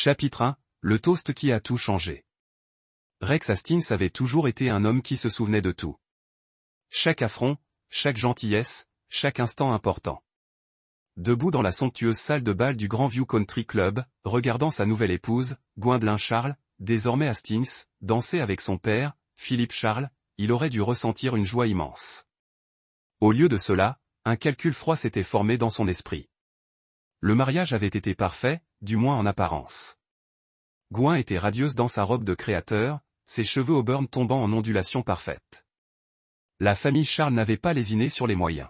Chapitre 1, le toast qui a tout changé. Rex Hastings avait toujours été un homme qui se souvenait de tout. Chaque affront, chaque gentillesse, chaque instant important. Debout dans la somptueuse salle de bal du Grandview Country Club, regardant sa nouvelle épouse, Gwendolyn Charles, désormais Hastings, danser avec son père, Philip Charles, il aurait dû ressentir une joie immense. Au lieu de cela, un calcul froid s'était formé dans son esprit. Le mariage avait été parfait, du moins en apparence. Gwen était radieuse dans sa robe de créateur, ses cheveux auburn tombant en ondulations parfaites. La famille Charles n'avait pas lésiné sur les moyens.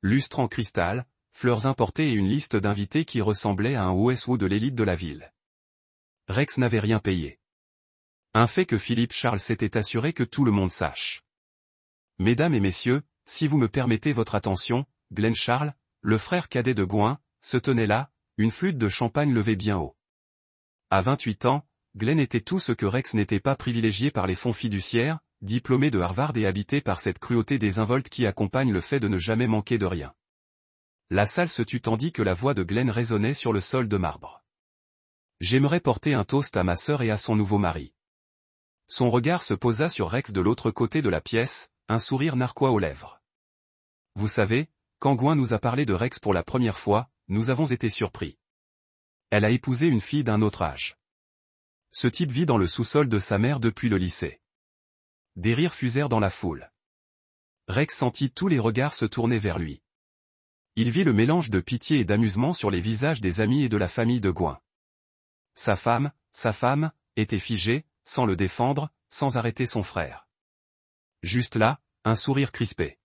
Lustre en cristal, fleurs importées et une liste d'invités qui ressemblait à un OSO de l'élite de la ville. Rex n'avait rien payé. Un fait que Philip Charles s'était assuré que tout le monde sache. Mesdames et messieurs, si vous me permettez votre attention, Glenn Charles, le frère cadet de Gwen, se tenait là, une flûte de champagne levée bien haut. À 28 ans, Glenn était tout ce que Rex n'était pas, privilégié par les fonds fiduciaires, diplômé de Harvard et habité par cette cruauté désinvolte qui accompagne le fait de ne jamais manquer de rien. La salle se tut tandis que la voix de Glenn résonnait sur le sol de marbre. J'aimerais porter un toast à ma sœur et à son nouveau mari. Son regard se posa sur Rex de l'autre côté de la pièce, un sourire narquois aux lèvres. Vous savez, quand Gwen nous a parlé de Rex pour la première fois, nous avons été surpris. Elle a épousé une fille d'un autre âge. Ce type vit dans le sous-sol de sa mère depuis le lycée. Des rires fusèrent dans la foule. Rex sentit tous les regards se tourner vers lui. Il vit le mélange de pitié et d'amusement sur les visages des amis et de la famille de Gwen. Sa femme, était figée, sans le défendre, sans arrêter son frère. Juste là, un sourire crispé.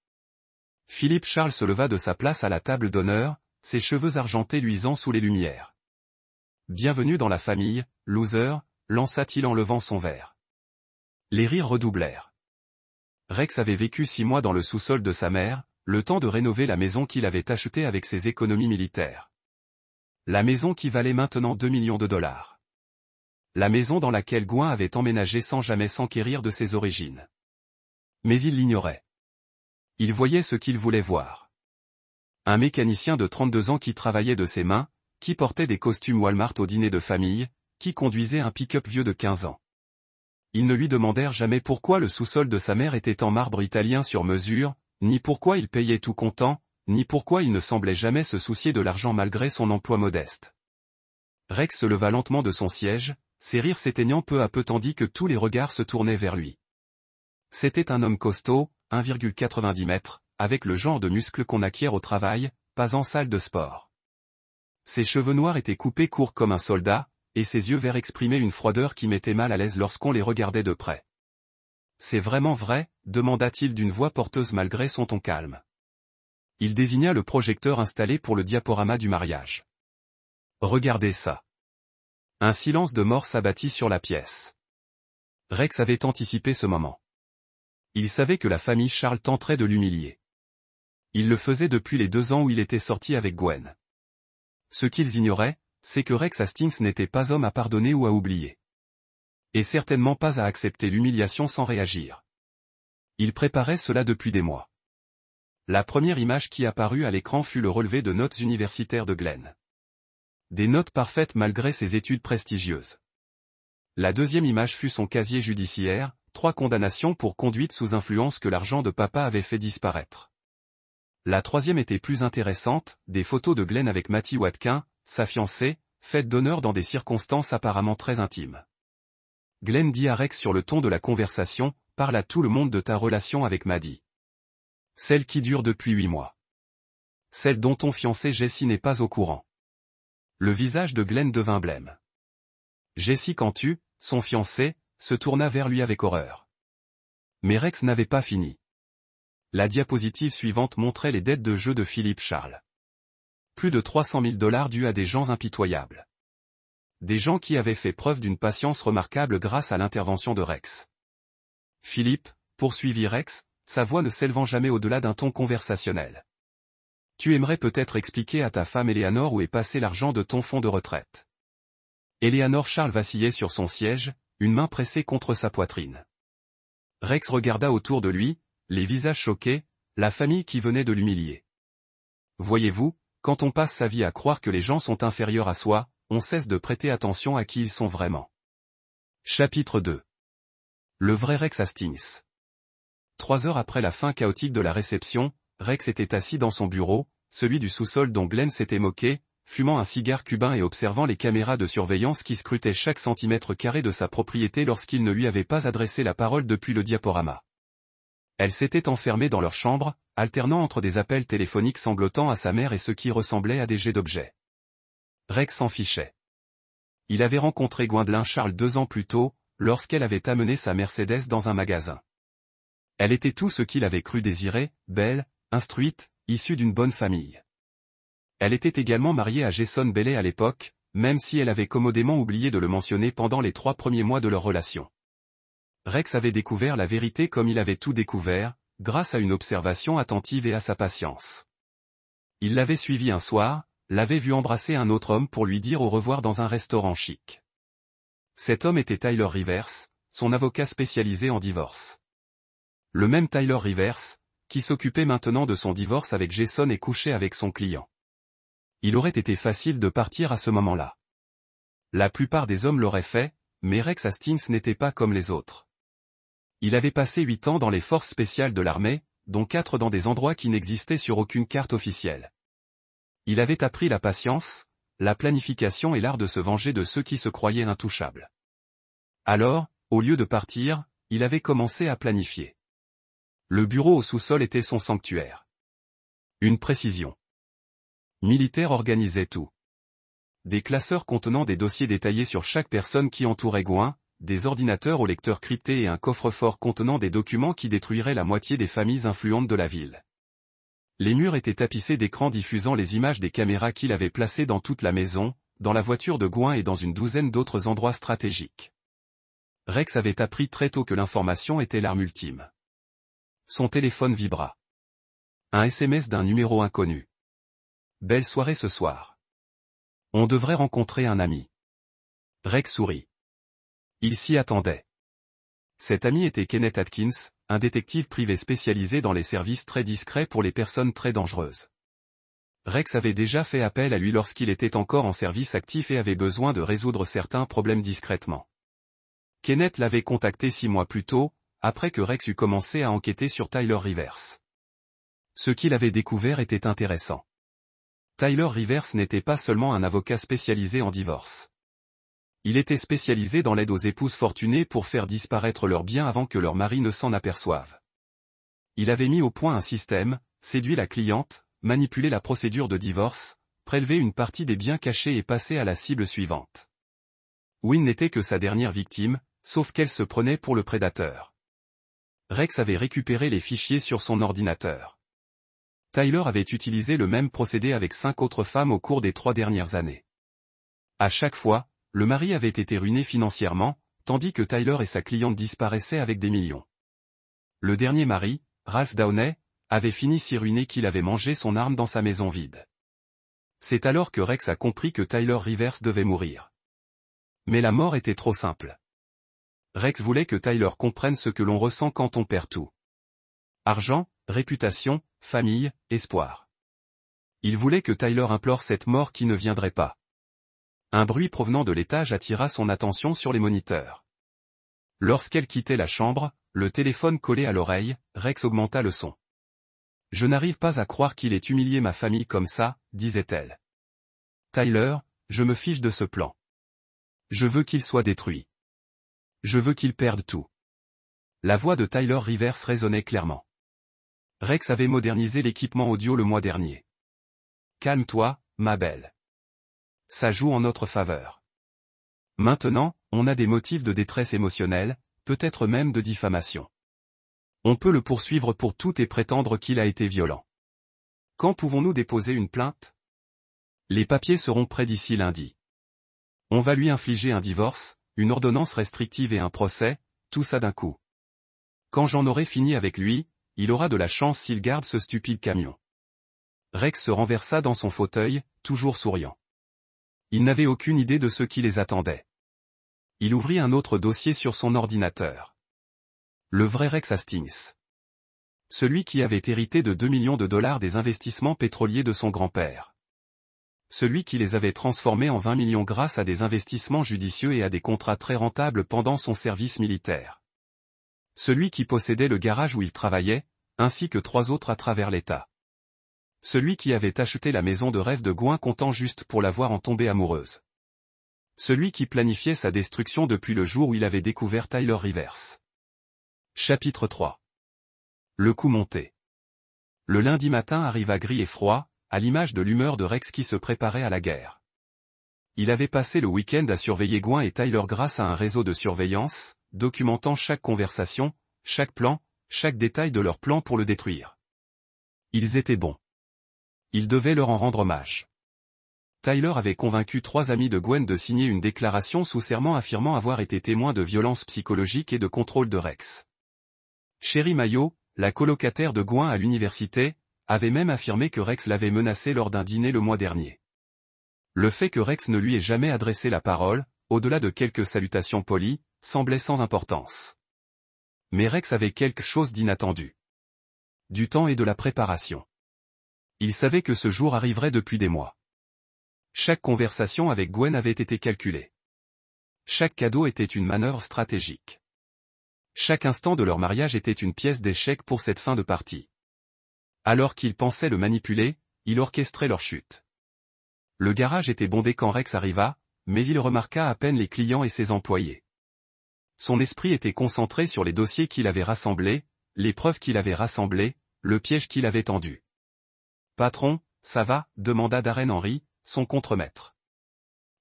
Philip Charles se leva de sa place à la table d'honneur, ses cheveux argentés luisant sous les lumières. Bienvenue dans la famille, loser, lança-t-il en levant son verre. Les rires redoublèrent. Rex avait vécu 6 mois dans le sous-sol de sa mère, le temps de rénover la maison qu'il avait achetée avec ses économies militaires. La maison qui valait maintenant 2 millions de dollars. La maison dans laquelle Gwen avait emménagé sans jamais s'enquérir de ses origines. Mais il l'ignorait. Il voyait ce qu'il voulait voir. Un mécanicien de 32 ans qui travaillait de ses mains, qui portait des costumes Walmart au dîner de famille, qui conduisait un pick-up vieux de 15 ans. Ils ne lui demandèrent jamais pourquoi le sous-sol de sa mère était en marbre italien sur mesure, ni pourquoi il payait tout comptant, ni pourquoi il ne semblait jamais se soucier de l'argent malgré son emploi modeste. Rex se leva lentement de son siège, ses rires s'éteignant peu à peu tandis que tous les regards se tournaient vers lui. C'était un homme costaud, 1,90 m, avec le genre de muscles qu'on acquiert au travail, pas en salle de sport. Ses cheveux noirs étaient coupés courts comme un soldat, et ses yeux verts exprimaient une froideur qui mettait mal à l'aise lorsqu'on les regardait de près. « C'est vraiment vrai ?» demanda-t-il d'une voix porteuse malgré son ton calme. Il désigna le projecteur installé pour le diaporama du mariage. « Regardez ça. » Un silence de mort s'abattit sur la pièce. Rex avait anticipé ce moment. Il savait que la famille Charles tenterait de l'humilier. Il le faisait depuis les 2 ans où il était sorti avec Gwen. Ce qu'ils ignoraient, c'est que Rex Hastings n'était pas homme à pardonner ou à oublier. Et certainement pas à accepter l'humiliation sans réagir. Il préparait cela depuis des mois. La première image qui apparut à l'écran fut le relevé de notes universitaires de Glenn. Des notes parfaites malgré ses études prestigieuses. La deuxième image fut son casier judiciaire, 3 condamnations pour conduite sous influence que l'argent de papa avait fait disparaître. La troisième était plus intéressante, des photos de Glenn avec Mattie Watkin, sa fiancée, fête d'honneur dans des circonstances apparemment très intimes. Glenn dit à Rex sur le ton de la conversation, « Parle à tout le monde de ta relation avec Maddie. Celle qui dure depuis 8 mois. Celle dont ton fiancé Jesse n'est pas au courant. » Le visage de Glenn devint blême. Jesse Cantu, son fiancé, se tourna vers lui avec horreur. Mais Rex n'avait pas fini. La diapositive suivante montrait les dettes de jeu de Philip Charles. Plus de 300 000 $ dus à des gens impitoyables. Des gens qui avaient fait preuve d'une patience remarquable grâce à l'intervention de Rex. Philippe, poursuivit Rex, sa voix ne s'élevant jamais au-delà d'un ton conversationnel. Tu aimerais peut-être expliquer à ta femme Eleanor où est passé l'argent de ton fonds de retraite. Eleanor Charles vacillait sur son siège, une main pressée contre sa poitrine. Rex regarda autour de lui, les visages choqués, la famille qui venait de l'humilier. Voyez-vous, quand on passe sa vie à croire que les gens sont inférieurs à soi, on cesse de prêter attention à qui ils sont vraiment. Chapitre 2. Le vrai Rex Hastings. 3 heures après la fin chaotique de la réception, Rex était assis dans son bureau, celui du sous-sol dont Glenn s'était moqué, fumant un cigare cubain et observant les caméras de surveillance qui scrutaient chaque centimètre carré de sa propriété lorsqu'il ne lui avait pas adressé la parole depuis le diaporama. Elle s'était enfermée dans leur chambre, alternant entre des appels téléphoniques sanglotant à sa mère et ce qui ressemblait à des jets d'objets. Rex s'en fichait. Il avait rencontré Gwendolyn Charles 2 ans plus tôt, lorsqu'elle avait amené sa Mercedes dans un magasin. Elle était tout ce qu'il avait cru désirer, belle, instruite, issue d'une bonne famille. Elle était également mariée à Jason Bailey à l'époque, même si elle avait commodément oublié de le mentionner pendant les 3 premiers mois de leur relation. Rex avait découvert la vérité comme il avait tout découvert, grâce à une observation attentive et à sa patience. Il l'avait suivi un soir, l'avait vu embrasser un autre homme pour lui dire au revoir dans un restaurant chic. Cet homme était Tyler Rivers, son avocat spécialisé en divorce. Le même Tyler Rivers, qui s'occupait maintenant de son divorce avec Jason et couchait avec son client. Il aurait été facile de partir à ce moment-là. La plupart des hommes l'auraient fait, mais Rex Hastings n'était pas comme les autres. Il avait passé 8 ans dans les forces spéciales de l'armée, dont 4 dans des endroits qui n'existaient sur aucune carte officielle. Il avait appris la patience, la planification et l'art de se venger de ceux qui se croyaient intouchables. Alors, au lieu de partir, il avait commencé à planifier. Le bureau au sous-sol était son sanctuaire. Une précision militaire organisait tout. Des classeurs contenant des dossiers détaillés sur chaque personne qui entourait Gouin, des ordinateurs au lecteur crypté et un coffre-fort contenant des documents qui détruiraient la moitié des familles influentes de la ville. Les murs étaient tapissés d'écrans diffusant les images des caméras qu'il avait placées dans toute la maison, dans la voiture de Gouin et dans une douzaine d'autres endroits stratégiques. Rex avait appris très tôt que l'information était l'arme ultime. Son téléphone vibra. Un SMS d'un numéro inconnu. Belle soirée ce soir. On devrait rencontrer un ami. Rex sourit. Il s'y attendait. Cet ami était Kenneth Atkins, un détective privé spécialisé dans les services très discrets pour les personnes très dangereuses. Rex avait déjà fait appel à lui lorsqu'il était encore en service actif et avait besoin de résoudre certains problèmes discrètement. Kenneth l'avait contacté 6 mois plus tôt, après que Rex eut commencé à enquêter sur Tyler Rivers. Ce qu'il avait découvert était intéressant. Tyler Rivers n'était pas seulement un avocat spécialisé en divorce. Il était spécialisé dans l'aide aux épouses fortunées pour faire disparaître leurs biens avant que leur mari ne s'en aperçoive. Il avait mis au point un système, séduit la cliente, manipulé la procédure de divorce, prélevé une partie des biens cachés et passé à la cible suivante. Wynne n'était que sa dernière victime, sauf qu'elle se prenait pour le prédateur. Rex avait récupéré les fichiers sur son ordinateur. Tyler avait utilisé le même procédé avec 5 autres femmes au cours des 3 dernières années. À chaque fois, le mari avait été ruiné financièrement, tandis que Tyler et sa cliente disparaissaient avec des millions. Le dernier mari, Ralph Downey, avait fini si ruiné qu'il avait mangé son arme dans sa maison vide. C'est alors que Rex a compris que Tyler Rivers devait mourir. Mais la mort était trop simple. Rex voulait que Tyler comprenne ce que l'on ressent quand on perd tout. Argent, réputation, famille, espoir. Il voulait que Tyler implore cette mort qui ne viendrait pas. Un bruit provenant de l'étage attira son attention sur les moniteurs. Lorsqu'elle quittait la chambre, le téléphone collé à l'oreille, Rex augmenta le son. « Je n'arrive pas à croire qu'il ait humilié ma famille comme ça, disait-elle. Tyler, je me fiche de ce plan. Je veux qu'il soit détruit. Je veux qu'il perde tout. » La voix de Tyler Rivers résonnait clairement. Rex avait modernisé l'équipement audio le mois dernier. « Calme-toi, ma belle. Ça joue en notre faveur. Maintenant, on a des motifs de détresse émotionnelle, peut-être même de diffamation. On peut le poursuivre pour tout et prétendre qu'il a été violent. Quand pouvons-nous déposer une plainte? Les papiers seront prêts d'ici lundi. On va lui infliger un divorce, une ordonnance restrictive et un procès, tout ça d'un coup. Quand j'en aurai fini avec lui, il aura de la chance s'il garde ce stupide camion. Rex se renversa dans son fauteuil, toujours souriant. Il n'avait aucune idée de ce qui les attendait. Il ouvrit un autre dossier sur son ordinateur. Le vrai Rex Hastings. Celui qui avait hérité de $2 millions des investissements pétroliers de son grand-père. Celui qui les avait transformés en 20 millions grâce à des investissements judicieux et à des contrats très rentables pendant son service militaire. Celui qui possédait le garage où il travaillait, ainsi que 3 autres à travers l'État. Celui qui avait acheté la maison de rêve de Gouin comptant juste pour la voir en tomber amoureuse. Celui qui planifiait sa destruction depuis le jour où il avait découvert Tyler Rivers. Chapitre 3. Le coup monté. Le lundi matin arriva gris et froid, à l'image de l'humeur de Rex qui se préparait à la guerre. Il avait passé le week-end à surveiller Gouin et Tyler grâce à un réseau de surveillance, documentant chaque conversation, chaque plan, chaque détail de leur plan pour le détruire. Ils étaient bons. Il devait leur en rendre hommage. Tyler avait convaincu 3 amis de Gwen de signer une déclaration sous serment affirmant avoir été témoin de violences psychologiques et de contrôle de Rex. Sherry Mayo, la colocataire de Gouin à l'université, avait même affirmé que Rex l'avait menacé lors d'un dîner le mois dernier. Le fait que Rex ne lui ait jamais adressé la parole, au-delà de quelques salutations polies, semblait sans importance. Mais Rex avait quelque chose d'inattendu. Du temps et de la préparation. Il savait que ce jour arriverait depuis des mois. Chaque conversation avec Gwen avait été calculée. Chaque cadeau était une manœuvre stratégique. Chaque instant de leur mariage était une pièce d'échec pour cette fin de partie. Alors qu'il pensait le manipuler, il orchestrait leur chute. Le garage était bondé quand Rex arriva, mais il remarqua à peine les clients et ses employés. Son esprit était concentré sur les dossiers qu'il avait rassemblés, les preuves qu'il avait rassemblées, le piège qu'il avait tendu. « Patron, ça va ?» demanda Darren Henry, son contremaître.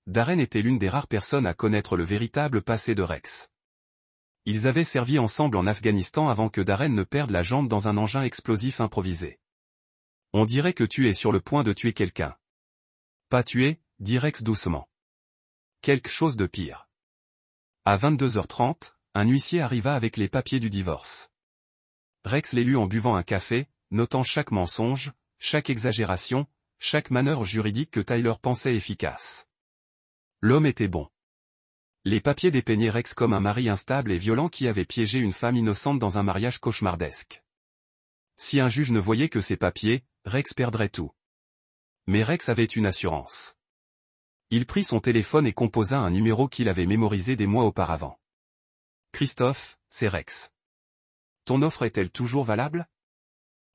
Darren était l'une des rares personnes à connaître le véritable passé de Rex. Ils avaient servi ensemble en Afghanistan avant que Darren ne perde la jambe dans un engin explosif improvisé. « On dirait que tu es sur le point de tuer quelqu'un. »« Pas tuer » dit Rex doucement. « Quelque chose de pire. » À 22h30, un huissier arriva avec les papiers du divorce. Rex les lut en buvant un café, notant chaque mensonge, chaque exagération, chaque manœuvre juridique que Tyler pensait efficace. L'homme était bon. Les papiers dépeignaient Rex comme un mari instable et violent qui avait piégé une femme innocente dans un mariage cauchemardesque. Si un juge ne voyait que ces papiers, Rex perdrait tout. Mais Rex avait une assurance. Il prit son téléphone et composa un numéro qu'il avait mémorisé des mois auparavant. « Christophe, c'est Rex. Ton offre est-elle toujours valable ?»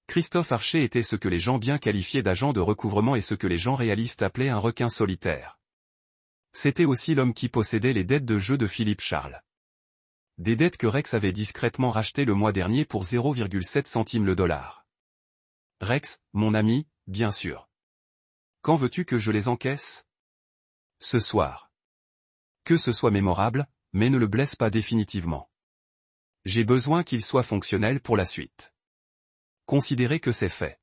Christophe Archer était ce que les gens bien qualifiés d'agent de recouvrement et ce que les gens réalistes appelaient un requin solitaire. C'était aussi l'homme qui possédait les dettes de jeu de Philippe Charles. Des dettes que Rex avait discrètement rachetées le mois dernier pour 0,7 centimes le dollar. Rex, mon ami, bien sûr. Quand veux-tu que je les encaisse ? Ce soir. Que ce soit mémorable, mais ne le blesse pas définitivement. J'ai besoin qu'il soit fonctionnel pour la suite. Considérez que c'est fait.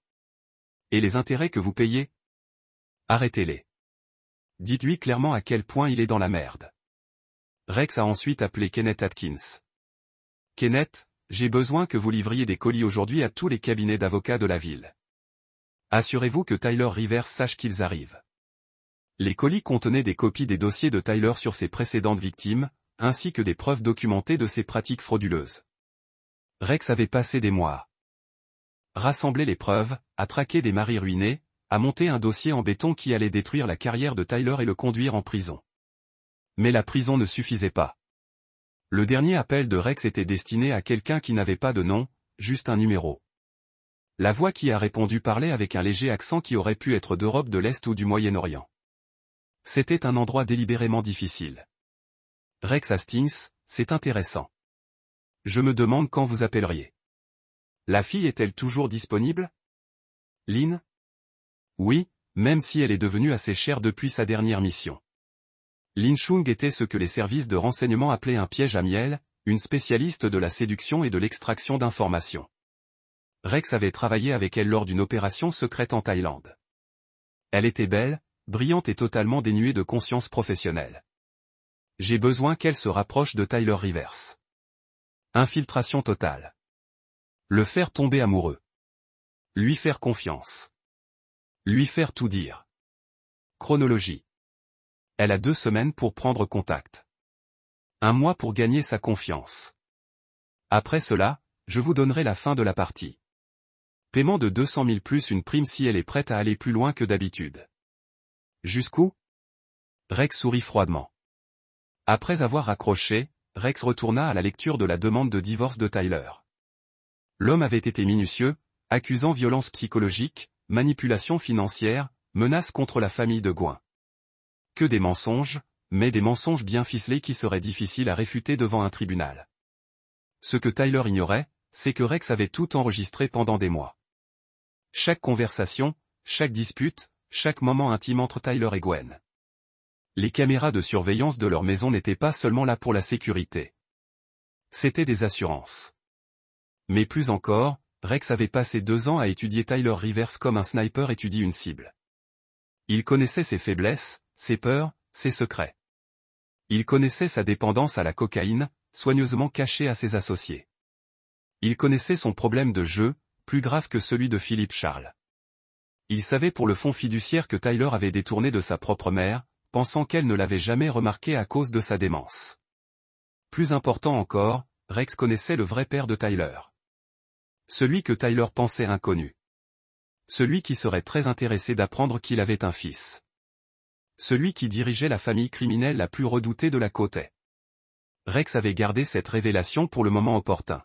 Et les intérêts que vous payez ? Arrêtez-les. Dites-lui clairement à quel point il est dans la merde. Rex a ensuite appelé Kenneth Atkins. Kenneth, j'ai besoin que vous livriez des colis aujourd'hui à tous les cabinets d'avocats de la ville. Assurez-vous que Tyler Rivers sache qu'ils arrivent. Les colis contenaient des copies des dossiers de Tyler sur ses précédentes victimes, ainsi que des preuves documentées de ses pratiques frauduleuses. Rex avait passé des mois à rassembler les preuves, à traquer des maris ruinés, à monter un dossier en béton qui allait détruire la carrière de Tyler et le conduire en prison. Mais la prison ne suffisait pas. Le dernier appel de Rex était destiné à quelqu'un qui n'avait pas de nom, juste un numéro. La voix qui a répondu parlait avec un léger accent qui aurait pu être d'Europe de l'Est ou du Moyen-Orient. C'était un endroit délibérément difficile. Rex Hastings, c'est intéressant. Je me demande quand vous appelleriez. La fille est-elle toujours disponible ? Lynn ? Oui, même si elle est devenue assez chère depuis sa dernière mission. Lin Chung était ce que les services de renseignement appelaient un piège à miel, une spécialiste de la séduction et de l'extraction d'informations. Rex avait travaillé avec elle lors d'une opération secrète en Thaïlande. Elle était belle, brillante et totalement dénuée de conscience professionnelle. J'ai besoin qu'elle se rapproche de Tyler Rivers. Infiltration totale. Le faire tomber amoureux. Lui faire confiance. Lui faire tout dire. Chronologie. Elle a 2 semaines pour prendre contact. 1 mois pour gagner sa confiance. Après cela, je vous donnerai la fin de la partie. Paiement de 200 000 plus une prime si elle est prête à aller plus loin que d'habitude. Jusqu'où? Rex sourit froidement. Après avoir raccroché, Rex retourna à la lecture de la demande de divorce de Tyler. L'homme avait été minutieux, accusant violence psychologique, manipulation financière, menace contre la famille de Gwen. Que des mensonges, mais des mensonges bien ficelés qui seraient difficiles à réfuter devant un tribunal. Ce que Tyler ignorait, c'est que Rex avait tout enregistré pendant des mois. Chaque conversation, chaque dispute, chaque moment intime entre Tyler et Gwen. Les caméras de surveillance de leur maison n'étaient pas seulement là pour la sécurité. C'étaient des assurances. Mais plus encore, Rex avait passé 2 ans à étudier Tyler Rivers comme un sniper étudie une cible. Il connaissait ses faiblesses, ses peurs, ses secrets. Il connaissait sa dépendance à la cocaïne, soigneusement cachée à ses associés. Il connaissait son problème de jeu, plus grave que celui de Philippe Charles. Il savait pour le fonds fiduciaire que Tyler avait détourné de sa propre mère, pensant qu'elle ne l'avait jamais remarqué à cause de sa démence. Plus important encore, Rex connaissait le vrai père de Tyler. Celui que Tyler pensait inconnu. Celui qui serait très intéressé d'apprendre qu'il avait un fils. Celui qui dirigeait la famille criminelle la plus redoutée de la côte est. Rex avait gardé cette révélation pour le moment opportun.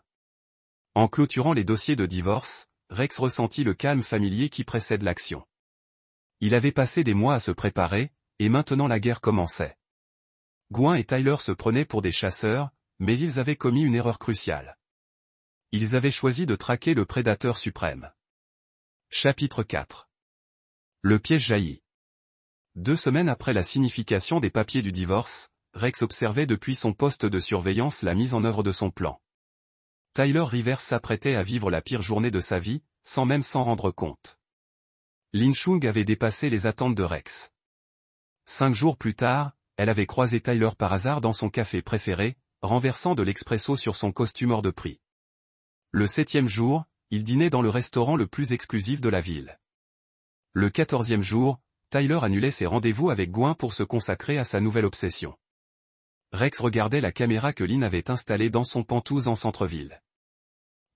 En clôturant les dossiers de divorce, Rex ressentit le calme familier qui précède l'action. Il avait passé des mois à se préparer, et maintenant la guerre commençait. Gwen et Tyler se prenaient pour des chasseurs, mais ils avaient commis une erreur cruciale. Ils avaient choisi de traquer le prédateur suprême. Chapitre 4. Le piège jaillit. 2 semaines après la signification des papiers du divorce, Rex observait depuis son poste de surveillance la mise en œuvre de son plan. Tyler Rivers s'apprêtait à vivre la pire journée de sa vie, sans même s'en rendre compte. Lin Chung avait dépassé les attentes de Rex. 5 jours plus tard, elle avait croisé Tyler par hasard dans son café préféré, renversant de l'expresso sur son costume hors de prix. Le 7e jour, il dînait dans le restaurant le plus exclusif de la ville. Le 14e jour, Tyler annulait ses rendez-vous avec Gwen pour se consacrer à sa nouvelle obsession. Rex regardait la caméra que Lynn avait installée dans son Pantouse en centre-ville.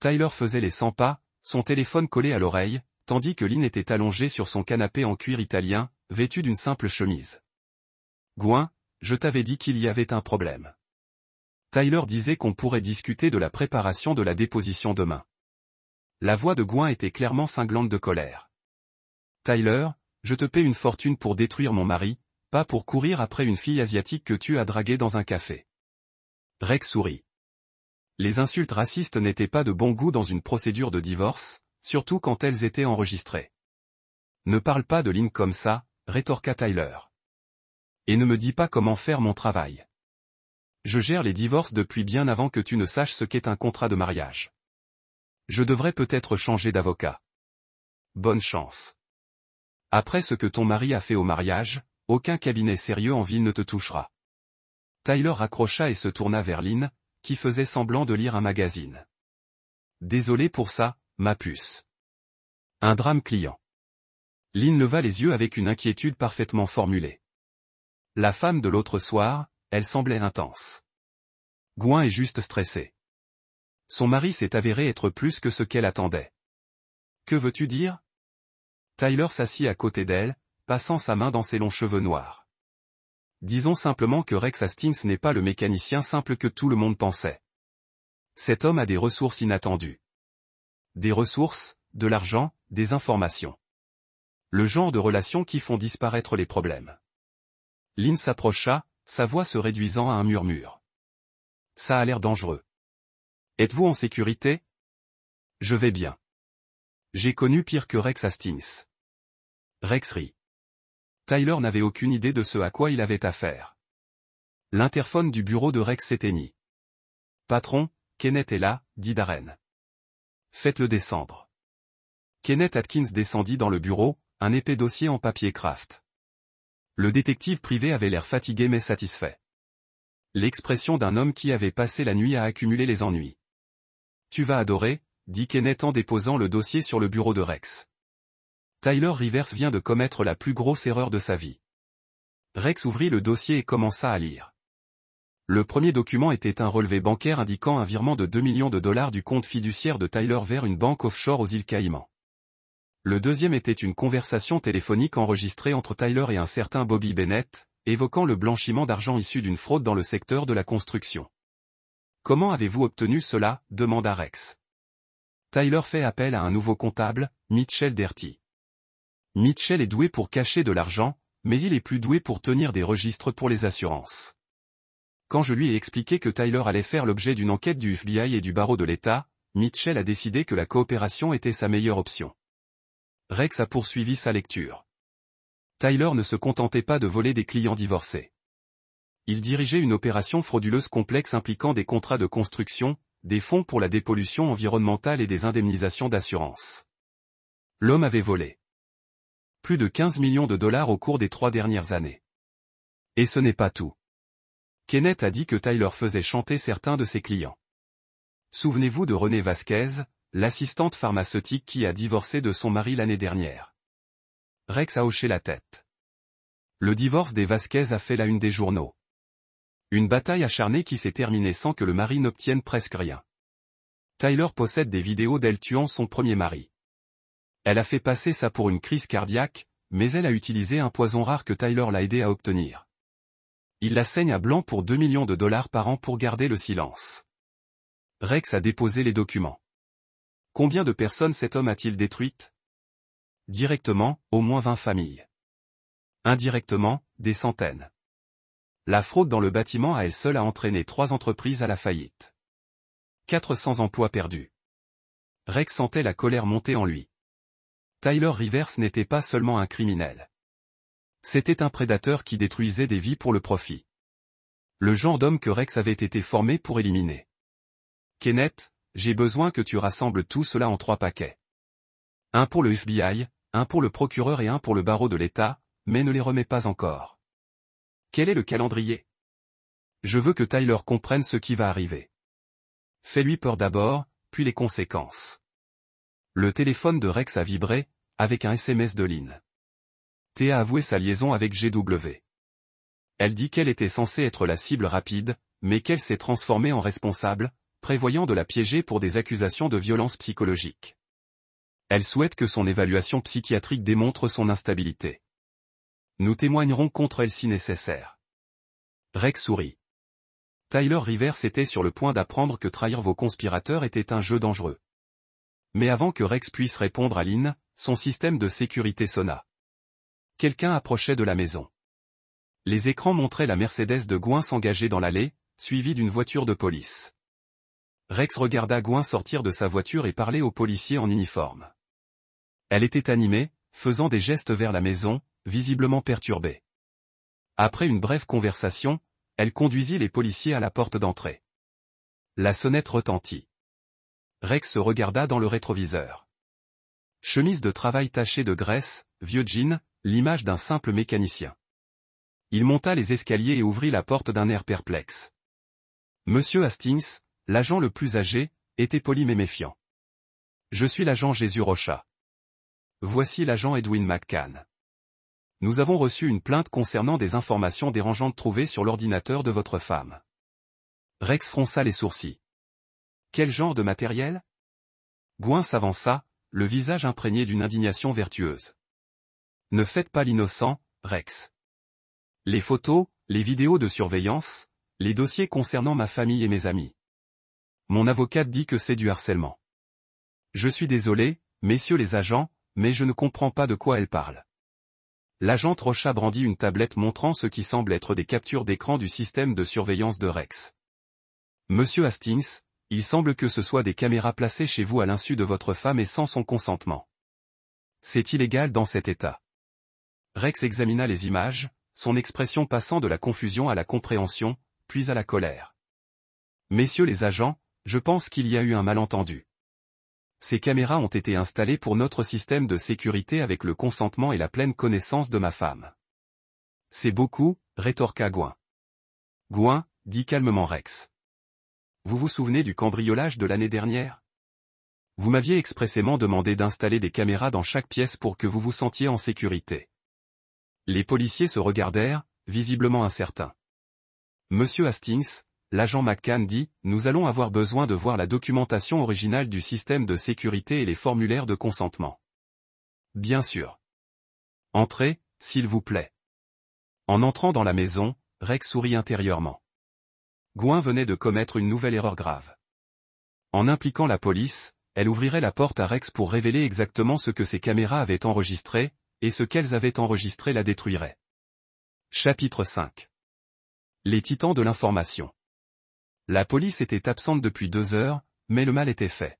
Tyler faisait les 100 pas, son téléphone collé à l'oreille, tandis que Lynn était allongée sur son canapé en cuir italien, vêtue d'une simple chemise. « Gwen, je t'avais dit qu'il y avait un problème. » Tyler disait qu'on pourrait discuter de la préparation de la déposition demain. La voix de Gwen était clairement cinglante de colère. « Tyler, je te paie une fortune pour détruire mon mari, pas pour courir après une fille asiatique que tu as draguée dans un café. » Rex sourit. Les insultes racistes n'étaient pas de bon goût dans une procédure de divorce, surtout quand elles étaient enregistrées. « Ne parle pas de Lynn comme ça, » rétorqua Tyler. « Et ne me dis pas comment faire mon travail. Je gère les divorces depuis bien avant que tu ne saches ce qu'est un contrat de mariage. Je devrais peut-être changer d'avocat. Bonne chance. Après ce que ton mari a fait au mariage, aucun cabinet sérieux en ville ne te touchera. » Tyler raccrocha et se tourna vers Lynn, qui faisait semblant de lire un magazine. « Désolé pour ça, ma puce. Un drame client. » Lynn leva les yeux avec une inquiétude parfaitement formulée. La femme de l'autre soir, elle semblait intense. Gwen est juste stressée. Son mari s'est avéré être plus que ce qu'elle attendait. Que veux-tu dire? Tyler s'assit à côté d'elle, passant sa main dans ses longs cheveux noirs. Disons simplement que Rex Hastings n'est pas le mécanicien simple que tout le monde pensait. Cet homme a des ressources inattendues. Des ressources, de l'argent, des informations. Le genre de relations qui font disparaître les problèmes. Lynn s'approcha, sa voix se réduisant à un murmure. Ça a l'air dangereux. Êtes-vous en sécurité? Je vais bien. J'ai connu pire que Rex Hastings. Rex rit. Tyler n'avait aucune idée de ce à quoi il avait affaire. L'interphone du bureau de Rex s'éteignit. Patron, Kenneth est là, dit Darren. Faites-le descendre. Kenneth Atkins descendit dans le bureau, un épais dossier en papier craft. Le détective privé avait l'air fatigué mais satisfait. L'expression d'un homme qui avait passé la nuit à accumuler les ennuis. Tu vas adorer, dit Kenneth en déposant le dossier sur le bureau de Rex. Tyler Rivers vient de commettre la plus grosse erreur de sa vie. Rex ouvrit le dossier et commença à lire. Le premier document était un relevé bancaire indiquant un virement de $2 millions du compte fiduciaire de Tyler vers une banque offshore aux îles Caïmans. Le deuxième était une conversation téléphonique enregistrée entre Tyler et un certain Bobby Bennett, évoquant le blanchiment d'argent issu d'une fraude dans le secteur de la construction. « Comment avez-vous obtenu cela » demanda Rex. Tyler fait appel à un nouveau comptable, Mitchell Derty. Mitchell est doué pour cacher de l'argent, mais il est plus doué pour tenir des registres pour les assurances. Quand je lui ai expliqué que Tyler allait faire l'objet d'une enquête du FBI et du barreau de l'État, Mitchell a décidé que la coopération était sa meilleure option. Rex a poursuivi sa lecture. Tyler ne se contentait pas de voler des clients divorcés. Il dirigeait une opération frauduleuse complexe impliquant des contrats de construction, des fonds pour la dépollution environnementale et des indemnisations d'assurance. L'homme avait volé plus de 15 millions de dollars au cours des 3 dernières années. Et ce n'est pas tout. Kenneth a dit que Tyler faisait chanter certains de ses clients. Souvenez-vous de Renée Vasquez, l'assistante pharmaceutique qui a divorcé de son mari l'année dernière. Rex a hoché la tête. Le divorce des Vasquez a fait la une des journaux. Une bataille acharnée qui s'est terminée sans que le mari n'obtienne presque rien. Tyler possède des vidéos d'elle tuant son premier mari. Elle a fait passer ça pour une crise cardiaque, mais elle a utilisé un poison rare que Tyler l'a aidé à obtenir. Il la saigne à blanc pour 2 millions de dollars par an pour garder le silence. Rex a déposé les documents. Combien de personnes cet homme a-t-il détruites? Directement, au moins 20 familles. Indirectement, des centaines. La fraude dans le bâtiment à elle seule a entraîné 3 entreprises à la faillite. 400 emplois perdus. Rex sentait la colère monter en lui. Tyler Rivers n'était pas seulement un criminel. C'était un prédateur qui détruisait des vies pour le profit. Le genre d'homme que Rex avait été formé pour éliminer. Kenneth, j'ai besoin que tu rassembles tout cela en 3 paquets. Un pour le FBI, un pour le procureur et un pour le barreau de l'État, mais ne les remets pas encore. Quel est le calendrier? Je veux que Tyler comprenne ce qui va arriver. Fais-lui peur d'abord, puis les conséquences. Le téléphone de Rex a vibré, avec un SMS de Lynn. T a avoué sa liaison avec GW. Elle dit qu'elle était censée être la cible rapide, mais qu'elle s'est transformée en responsable, prévoyant de la piéger pour des accusations de violence psychologique. Elle souhaite que son évaluation psychiatrique démontre son instabilité. Nous témoignerons contre elle si nécessaire. Rex sourit. Tyler Rivers était sur le point d'apprendre que trahir vos conspirateurs était un jeu dangereux. Mais avant que Rex puisse répondre à Lynn, son système de sécurité sonna. Quelqu'un approchait de la maison. Les écrans montraient la Mercedes de Gouin s'engager dans l'allée, suivie d'une voiture de police. Rex regarda Gouin sortir de sa voiture et parler aux policiers en uniforme. Elle était animée, faisant des gestes vers la maison, visiblement perturbée. Après une brève conversation, elle conduisit les policiers à la porte d'entrée. La sonnette retentit. Rex se regarda dans le rétroviseur. Chemise de travail tachée de graisse, vieux jean, l'image d'un simple mécanicien. Il monta les escaliers et ouvrit la porte d'un air perplexe. Monsieur Hastings, l'agent le plus âgé, était poli mais méfiant. Je suis l'agent Jésus Rocha. Voici l'agent Edwin McCann. Nous avons reçu une plainte concernant des informations dérangeantes trouvées sur l'ordinateur de votre femme. Rex fronça les sourcils. Quel genre de matériel? Gouin s'avança, le visage imprégné d'une indignation vertueuse. Ne faites pas l'innocent, Rex. Les photos, les vidéos de surveillance, les dossiers concernant ma famille et mes amis. Mon avocate dit que c'est du harcèlement. Je suis désolé, messieurs les agents, mais je ne comprends pas de quoi elle parle. L'agent Rocha brandit une tablette montrant ce qui semble être des captures d'écran du système de surveillance de Rex. Monsieur Hastings, il semble que ce soit des caméras placées chez vous à l'insu de votre femme et sans son consentement. C'est illégal dans cet état. Rex examina les images, son expression passant de la confusion à la compréhension, puis à la colère. Messieurs les agents, je pense qu'il y a eu un malentendu. Ces caméras ont été installées pour notre système de sécurité avec le consentement et la pleine connaissance de ma femme. C'est beaucoup, rétorqua Gouin. Gouin, dit calmement Rex. Vous vous souvenez du cambriolage de l'année dernière? Vous m'aviez expressément demandé d'installer des caméras dans chaque pièce pour que vous vous sentiez en sécurité. Les policiers se regardèrent, visiblement incertains. Monsieur Hastings, l'agent McCann dit, nous allons avoir besoin de voir la documentation originale du système de sécurité et les formulaires de consentement. bien sûr. Entrez, s'il vous plaît. En entrant dans la maison, Rex sourit intérieurement. Gwen venait de commettre une nouvelle erreur grave. En impliquant la police, elle ouvrirait la porte à Rex pour révéler exactement ce que ses caméras avaient enregistré, et ce qu'elles avaient enregistré la détruirait. Chapitre 5. Les titans de l'information. La police était absente depuis 2 heures, mais le mal était fait.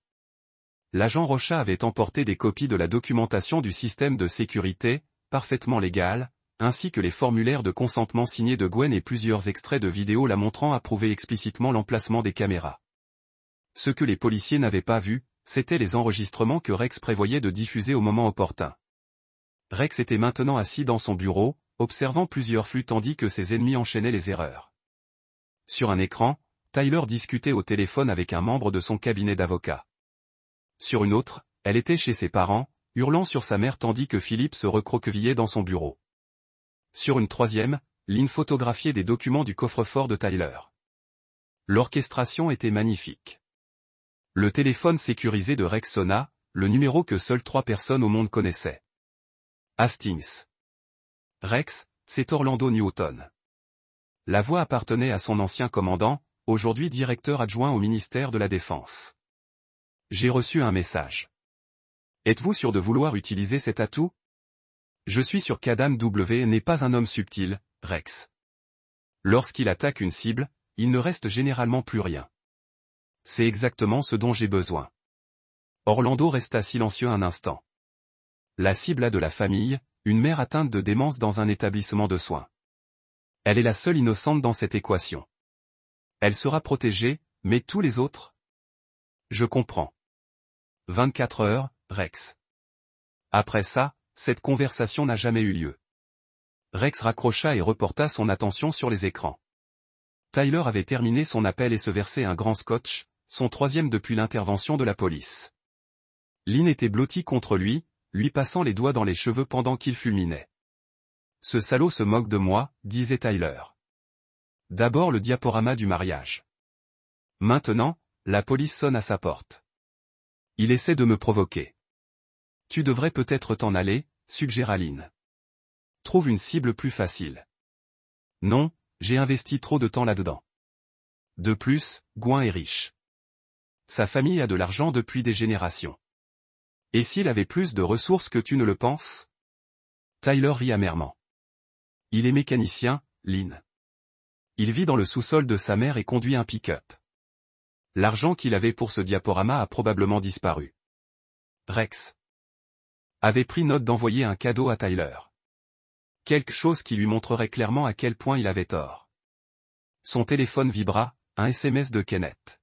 L'agent Rocha avait emporté des copies de la documentation du système de sécurité, parfaitement légale, ainsi que les formulaires de consentement signés de Gwen et plusieurs extraits de vidéos la montrant approuver explicitement l'emplacement des caméras. Ce que les policiers n'avaient pas vu, c'étaient les enregistrements que Rex prévoyait de diffuser au moment opportun. Rex était maintenant assis dans son bureau, observant plusieurs flux tandis que ses ennemis enchaînaient les erreurs. Sur un écran, Tyler discutait au téléphone avec un membre de son cabinet d'avocats. Sur une autre, elle était chez ses parents, hurlant sur sa mère tandis que Philippe se recroquevillait dans son bureau. Sur une troisième, Lynn photographiait des documents du coffre-fort de Tyler. L'orchestration était magnifique. Le téléphone sécurisé de Rex sonna, le numéro que seules 3 personnes au monde connaissaient. Hastings. Rex, c'est Orlando Newton. La voix appartenait à son ancien commandant, aujourd'hui directeur adjoint au ministère de la Défense. J'ai reçu un message. Êtes-vous sûr de vouloir utiliser cet atout? Je suis sûr qu'Adam W. n'est pas un homme subtil, Rex. Lorsqu'il attaque une cible, il ne reste généralement plus rien. C'est exactement ce dont j'ai besoin. Orlando resta silencieux un instant. La cible a de la famille, une mère atteinte de démence dans un établissement de soins. Elle est la seule innocente dans cette équation. Elle sera protégée, mais tous les autres? Je comprends. 24 heures, Rex. Après ça, cette conversation n'a jamais eu lieu. Rex raccrocha et reporta son attention sur les écrans. Tyler avait terminé son appel et se versait un grand scotch, son 3e depuis l'intervention de la police. Lynn était blottie contre lui passant les doigts dans les cheveux pendant qu'il fulminait. Ce salaud se moque de moi, disait Tyler. D'abord le diaporama du mariage. Maintenant, la police sonne à sa porte. Il essaie de me provoquer. Tu devrais peut-être t'en aller, suggéra Lynn. Trouve une cible plus facile. Non, j'ai investi trop de temps là-dedans. De plus, Gwen est riche. Sa famille a de l'argent depuis des générations. Et s'il avait plus de ressources que tu ne le penses? Tyler rit amèrement. Il est mécanicien, Lynn. Il vit dans le sous-sol de sa mère et conduit un pick-up. L'argent qu'il avait pour ce diaporama a probablement disparu. Rex avait pris note d'envoyer un cadeau à Tyler. Quelque chose qui lui montrerait clairement à quel point il avait tort. Son téléphone vibra, un SMS de Kenneth.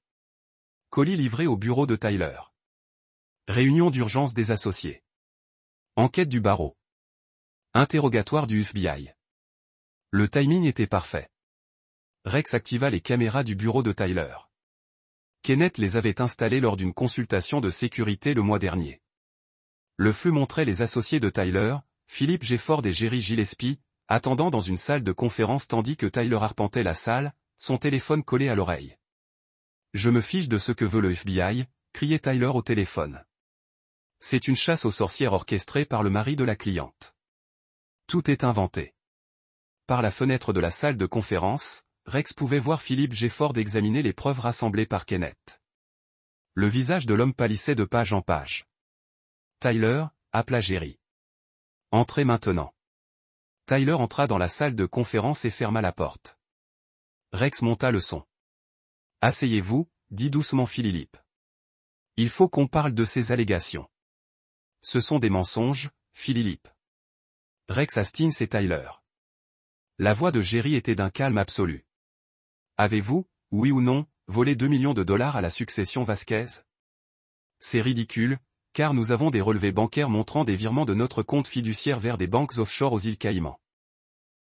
Colis livré au bureau de Tyler. Réunion d'urgence des associés. Enquête du barreau. Interrogatoire du FBI. Le timing était parfait. Rex activa les caméras du bureau de Tyler. Kenneth les avait installées lors d'une consultation de sécurité le mois dernier. Le flux montrait les associés de Tyler, Philippe Gifford et Jerry Gillespie, attendant dans une salle de conférence tandis que Tyler arpentait la salle, son téléphone collé à l'oreille. Je me fiche de ce que veut le FBI, criait Tyler au téléphone. C'est une chasse aux sorcières orchestrée par le mari de la cliente. Tout est inventé. Par la fenêtre de la salle de conférence, Rex pouvait voir Philippe Gifford examiner les preuves rassemblées par Kenneth. Le visage de l'homme pâlissait de page en page. Tyler, appela Jerry. Entrez maintenant. Tyler entra dans la salle de conférence et ferma la porte. Rex monta le son. Asseyez-vous, dit doucement Philippe. Il faut qu'on parle de ces allégations. Ce sont des mensonges, Philippe. Rex Hastings et Tyler. La voix de Jerry était d'un calme absolu. Avez-vous, oui ou non, volé 2 millions de dollars à la succession Vasquez? C'est ridicule, car nous avons des relevés bancaires montrant des virements de notre compte fiduciaire vers des banques offshore aux îles Caïmans.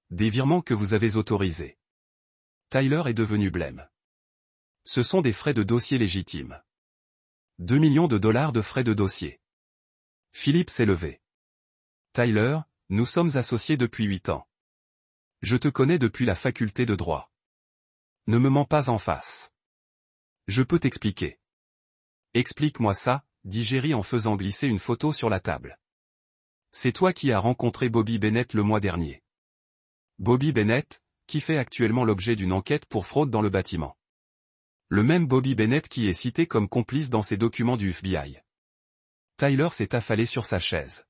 Des virements que vous avez autorisés. Tyler est devenu blême. Ce sont des frais de dossier légitimes. 2 millions de dollars de frais de dossier. Philippe s'est levé. Tyler, nous sommes associés depuis 8 ans. Je te connais depuis la faculté de droit. Ne me mens pas en face. Je peux t'expliquer. Explique-moi ça, dit Jerry en faisant glisser une photo sur la table. C'est toi qui as rencontré Bobby Bennett le mois dernier. Bobby Bennett, qui fait actuellement l'objet d'une enquête pour fraude dans le bâtiment. Le même Bobby Bennett qui est cité comme complice dans ces documents du FBI. Tyler s'est affalé sur sa chaise.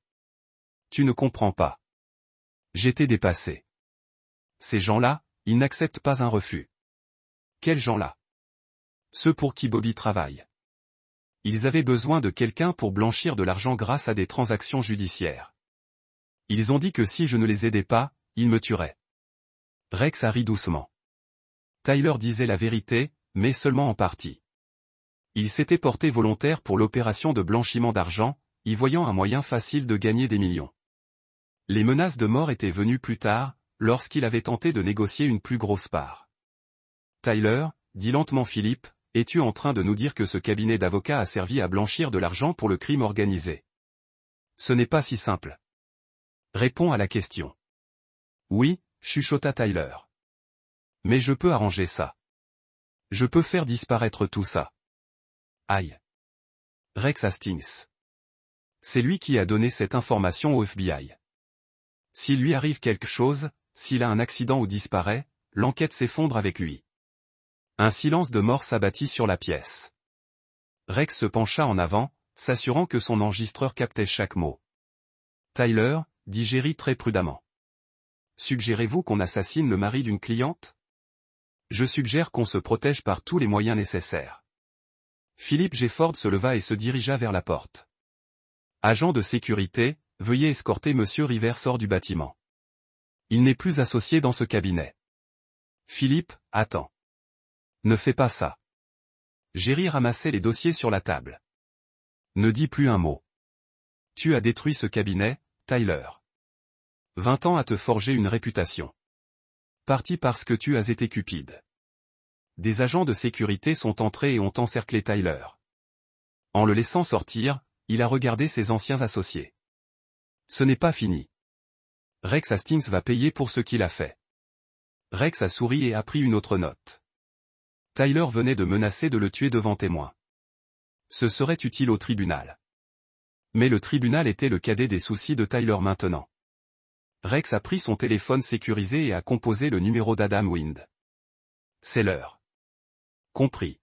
Tu ne comprends pas. J'étais dépassé. Ces gens-là, ils n'acceptent pas un refus. Quels gens-là? Ceux pour qui Bobby travaille. Ils avaient besoin de quelqu'un pour blanchir de l'argent grâce à des transactions judiciaires. Ils ont dit que si je ne les aidais pas, ils me tueraient. Rex a ri doucement. Tyler disait la vérité, mais seulement en partie. Il s'était porté volontaire pour l'opération de blanchiment d'argent, y voyant un moyen facile de gagner des millions. Les menaces de mort étaient venues plus tard, lorsqu'il avait tenté de négocier une plus grosse part. Tyler, dit lentement Philippe, es-tu en train de nous dire que ce cabinet d'avocats a servi à blanchir de l'argent pour le crime organisé? Ce n'est pas si simple. Réponds à la question. Oui, chuchota Tyler. Mais je peux arranger ça. Je peux faire disparaître tout ça. Aïe. Rex Hastings. C'est lui qui a donné cette information au FBI. S'il lui arrive quelque chose, s'il a un accident ou disparaît, l'enquête s'effondre avec lui. Un silence de mort s'abattit sur la pièce. Rex se pencha en avant, s'assurant que son enregistreur captait chaque mot. Tyler, dit Jerry très prudemment. Suggérez-vous qu'on assassine le mari d'une cliente? Je suggère qu'on se protège par tous les moyens nécessaires. Philip Gifford se leva et se dirigea vers la porte. Agent de sécurité, veuillez escorter Monsieur Rivers hors du bâtiment. Il n'est plus associé dans ce cabinet. Philippe, attends. Ne fais pas ça. Jerry ramassait les dossiers sur la table. Ne dis plus un mot. Tu as détruit ce cabinet, Tyler. 20 ans à te forger une réputation. Parti parce que tu as été cupide. Des agents de sécurité sont entrés et ont encerclé Tyler. En le laissant sortir, il a regardé ses anciens associés. Ce n'est pas fini. Rex Hastings va payer pour ce qu'il a fait. Rex a souri et a pris une autre note. Tyler venait de menacer de le tuer devant témoins. Ce serait utile au tribunal. Mais le tribunal était le cadet des soucis de Tyler maintenant. Rex a pris son téléphone sécurisé et a composé le numéro d'Adam Wind. C'est l'heure. Compris.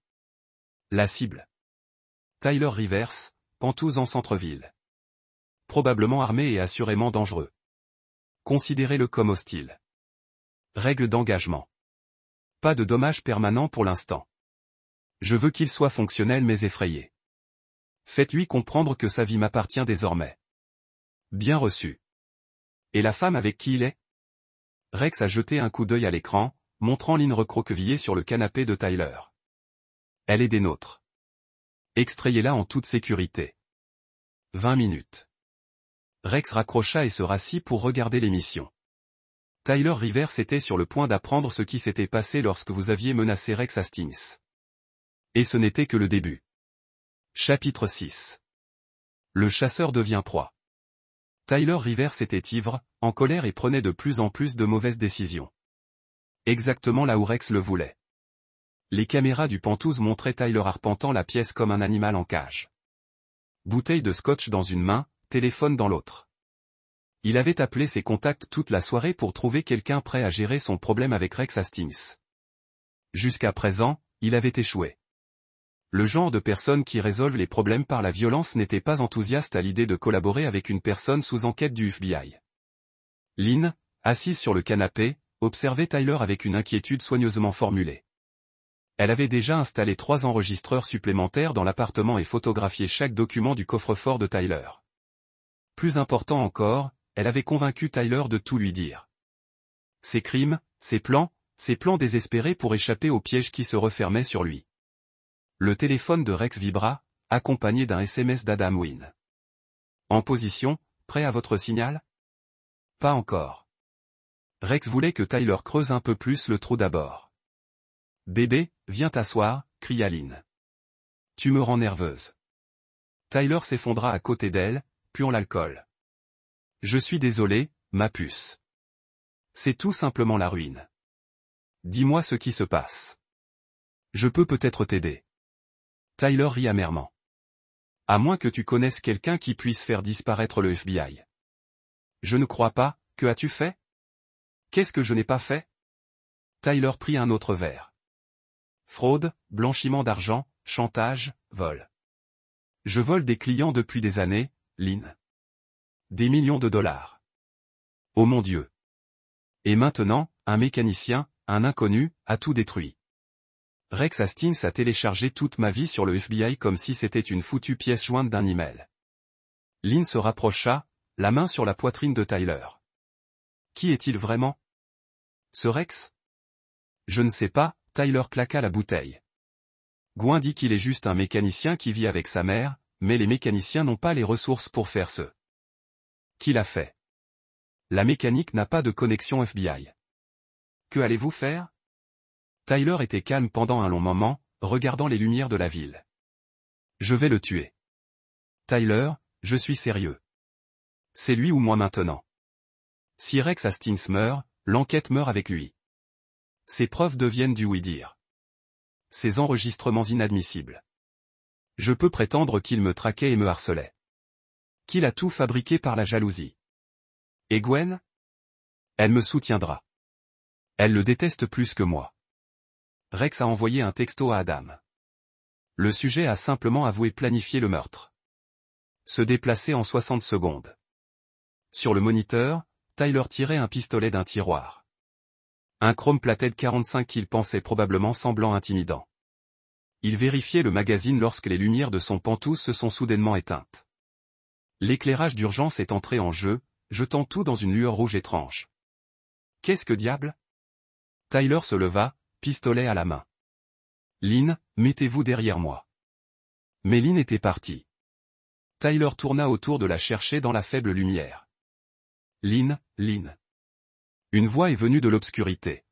La cible. Tyler Rivers, Pantouse en centre-ville. Probablement armé et assurément dangereux. Considérez-le comme hostile. Règle d'engagement. Pas de dommages permanents pour l'instant. Je veux qu'il soit fonctionnel mais effrayé. Faites-lui comprendre que sa vie m'appartient désormais. Bien reçu. Et la femme avec qui il est? Rex a jeté un coup d'œil à l'écran, montrant Lynn recroquevillée sur le canapé de Tyler. Elle est des nôtres. Extrayez-la en toute sécurité. 20 minutes. Rex raccrocha et se rassit pour regarder l'émission. Tyler Rivers était sur le point d'apprendre ce qui s'était passé lorsque vous aviez menacé Rex Hastings. Et ce n'était que le début. Chapitre 6. Le chasseur devient proie. Tyler Rivers était ivre, en colère et prenait de plus en plus de mauvaises décisions. Exactement là où Rex le voulait. Les caméras du Pantouse montraient Tyler arpentant la pièce comme un animal en cage. Bouteille de scotch dans une main, téléphone dans l'autre. Il avait appelé ses contacts toute la soirée pour trouver quelqu'un prêt à gérer son problème avec Rex Hastings. Jusqu'à présent, il avait échoué. Le genre de personne qui résolvent les problèmes par la violence n'était pas enthousiaste à l'idée de collaborer avec une personne sous enquête du FBI. Lynn, assise sur le canapé, observait Tyler avec une inquiétude soigneusement formulée. Elle avait déjà installé 3 enregistreurs supplémentaires dans l'appartement et photographié chaque document du coffre-fort de Tyler. Plus important encore, elle avait convaincu Tyler de tout lui dire. Ses crimes, ses plans désespérés pour échapper au piège qui se refermait sur lui. Le téléphone de Rex vibra, accompagné d'un SMS d'Adam Wind. En position, prêt à votre signal? Pas encore. Rex voulait que Tyler creuse un peu plus le trou d'abord. Bébé, viens t'asseoir, cria Lynn. Tu me rends nerveuse. Tyler s'effondra à côté d'elle, puant l'alcool. Je suis désolé, ma puce. C'est tout simplement la ruine. Dis-moi ce qui se passe. Je peux peut-être t'aider. Tyler rit amèrement. À moins que tu connaisses quelqu'un qui puisse faire disparaître le FBI. Je ne crois pas, que as-tu fait? Qu'est-ce que je n'ai pas fait? Tyler prit un autre verre. Fraude, blanchiment d'argent, chantage, vol. Je vole des clients depuis des années, Lynn. Des millions de dollars. Oh mon Dieu. Et maintenant, un mécanicien, un inconnu, a tout détruit. Rex Hastings a téléchargé toute ma vie sur le FBI comme si c'était une foutue pièce jointe d'un email. Lynn se rapprocha, la main sur la poitrine de Tyler. Qui est-il vraiment? Ce Rex? Je ne sais pas, Tyler claqua la bouteille. Gwen dit qu'il est juste un mécanicien qui vit avec sa mère, mais les mécaniciens n'ont pas les ressources pour faire ce qu'il a fait. La mécanique n'a pas de connexion FBI. Que allez-vous faire? Tyler était calme pendant un long moment, regardant les lumières de la ville. Je vais le tuer. Tyler, je suis sérieux. C'est lui ou moi maintenant. Si Rex Hastings meurt, l'enquête meurt avec lui. Ces preuves deviennent du oui-dire. Ces enregistrements inadmissibles. Je peux prétendre qu'il me traquait et me harcelait. Qu'il a tout fabriqué par la jalousie. Et Gwen? Elle me soutiendra. Elle le déteste plus que moi. Rex a envoyé un texto à Adam. Le sujet a simplement avoué planifier le meurtre. Se déplacer en 60 secondes. Sur le moniteur, Tyler tirait un pistolet d'un tiroir. Un Chrome Plated 45 qu'il pensait probablement semblant intimidant. Il vérifiait le magazine lorsque les lumières de son pantouse se sont soudainement éteintes. L'éclairage d'urgence est entré en jeu, jetant tout dans une lueur rouge étrange. Qu'est-ce que diable? Tyler se leva, pistolet à la main. Lynn, mettez-vous derrière moi. Mais Lynn était partie. Tyler tourna autour de la chercher dans la faible lumière. Lynn, Lynn. Une voix est venue de l'obscurité.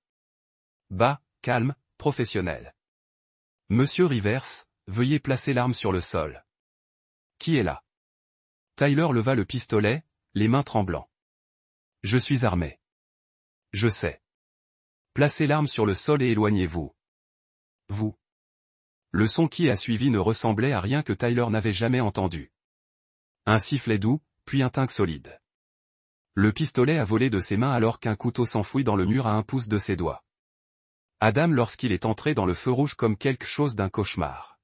Bas, calme, professionnel. Monsieur Rivers, veuillez placer l'arme sur le sol. Qui est là? Tyler leva le pistolet, les mains tremblant. Je suis armé. Je sais. Placez l'arme sur le sol et éloignez-vous. Vous. Le son qui a suivi ne ressemblait à rien que Tyler n'avait jamais entendu. Un sifflet doux, puis un tinc solide. Le pistolet a volé de ses mains alors qu'un couteau s'enfouit dans le mur à 1 pouce de ses doigts. Adam lorsqu'il est entré dans le feu rouge comme quelque chose d'un cauchemar.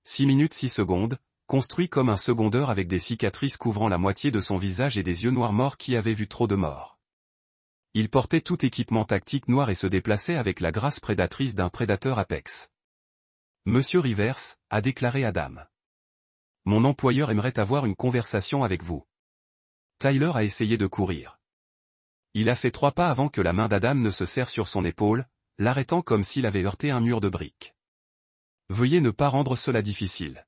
6 minutes 6 secondes, construit comme un secondeur avec des cicatrices couvrant la moitié de son visage et des yeux noirs morts qui avaient vu trop de morts. Il portait tout équipement tactique noir et se déplaçait avec la grâce prédatrice d'un prédateur apex. Monsieur Rivers, a déclaré Adam. Mon employeur aimerait avoir une conversation avec vous. Tyler a essayé de courir. Il a fait 3 pas avant que la main d'Adam ne se serre sur son épaule, l'arrêtant comme s'il avait heurté un mur de briques. Veuillez ne pas rendre cela difficile.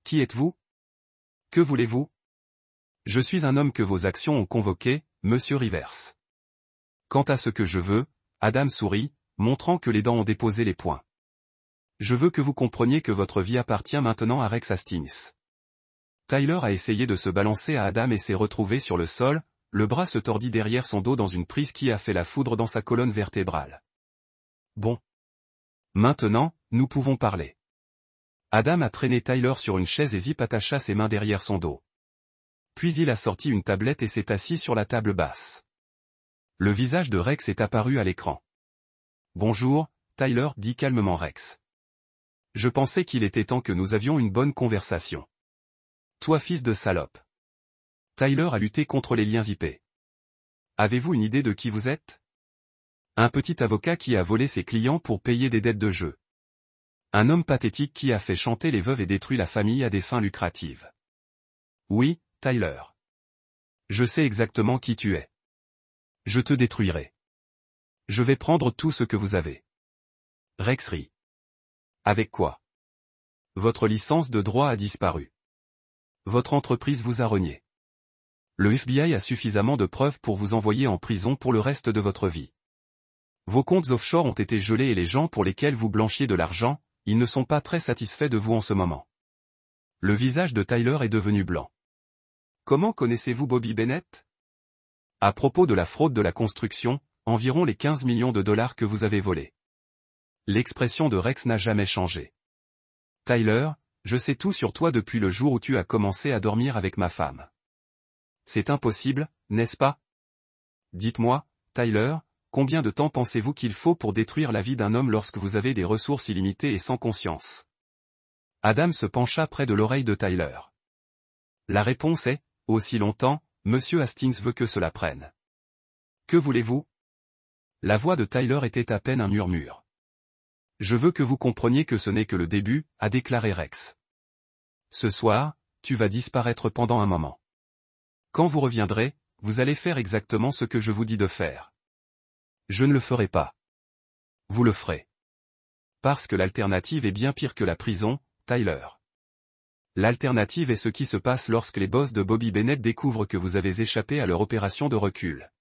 Qui êtes-vous? Que voulez-vous? Je suis un homme que vos actions ont convoqué, monsieur Rivers. Quant à ce que je veux, Adam sourit, montrant que les dents ont déposé les poings. Je veux que vous compreniez que votre vie appartient maintenant à Rex Hastings. Tyler a essayé de se balancer à Adam et s'est retrouvé sur le sol, le bras se tordit derrière son dos dans une prise qui a fait la foudre dans sa colonne vertébrale. Bon. Maintenant, nous pouvons parler. Adam a traîné Tyler sur une chaise et Zip attacha ses mains derrière son dos. Puis il a sorti une tablette et s'est assis sur la table basse. Le visage de Rex est apparu à l'écran. Bonjour, Tyler, dit calmement Rex. Je pensais qu'il était temps que nous avions une bonne conversation. Toi fils de salope. Tyler a lutté contre les liens IP. Avez-vous une idée de qui vous êtes? Un petit avocat qui a volé ses clients pour payer des dettes de jeu. Un homme pathétique qui a fait chanter les veuves et détruit la famille à des fins lucratives. Oui, Tyler. Je sais exactement qui tu es. Je te détruirai. Je vais prendre tout ce que vous avez. Rex rit. Avec quoi? Votre licence de droit a disparu. Votre entreprise vous a renié. Le FBI a suffisamment de preuves pour vous envoyer en prison pour le reste de votre vie. Vos comptes offshore ont été gelés et les gens pour lesquels vous blanchiez de l'argent, ils ne sont pas très satisfaits de vous en ce moment. Le visage de Tyler est devenu blanc. Comment connaissez-vous Bobby Bennett? À propos de la fraude de la construction, environ les 15 millions de dollars que vous avez volés. L'expression de Rex n'a jamais changé. Tyler, je sais tout sur toi depuis le jour où tu as commencé à dormir avec ma femme. C'est impossible, n'est-ce pas? Dites-moi, Tyler, combien de temps pensez-vous qu'il faut pour détruire la vie d'un homme lorsque vous avez des ressources illimitées et sans conscience? Adam se pencha près de l'oreille de Tyler. La réponse est, aussi longtemps, Monsieur Hastings veut que cela prenne. Que voulez-vous? La voix de Tyler était à peine un murmure. Je veux que vous compreniez que ce n'est que le début, a déclaré Rex. Ce soir, tu vas disparaître pendant un moment. Quand vous reviendrez, vous allez faire exactement ce que je vous dis de faire. Je ne le ferai pas. Vous le ferez. Parce que l'alternative est bien pire que la prison, Tyler. L'alternative est ce qui se passe lorsque les boss de Bobby Bennett découvrent que vous avez échappé à leur opération de recul.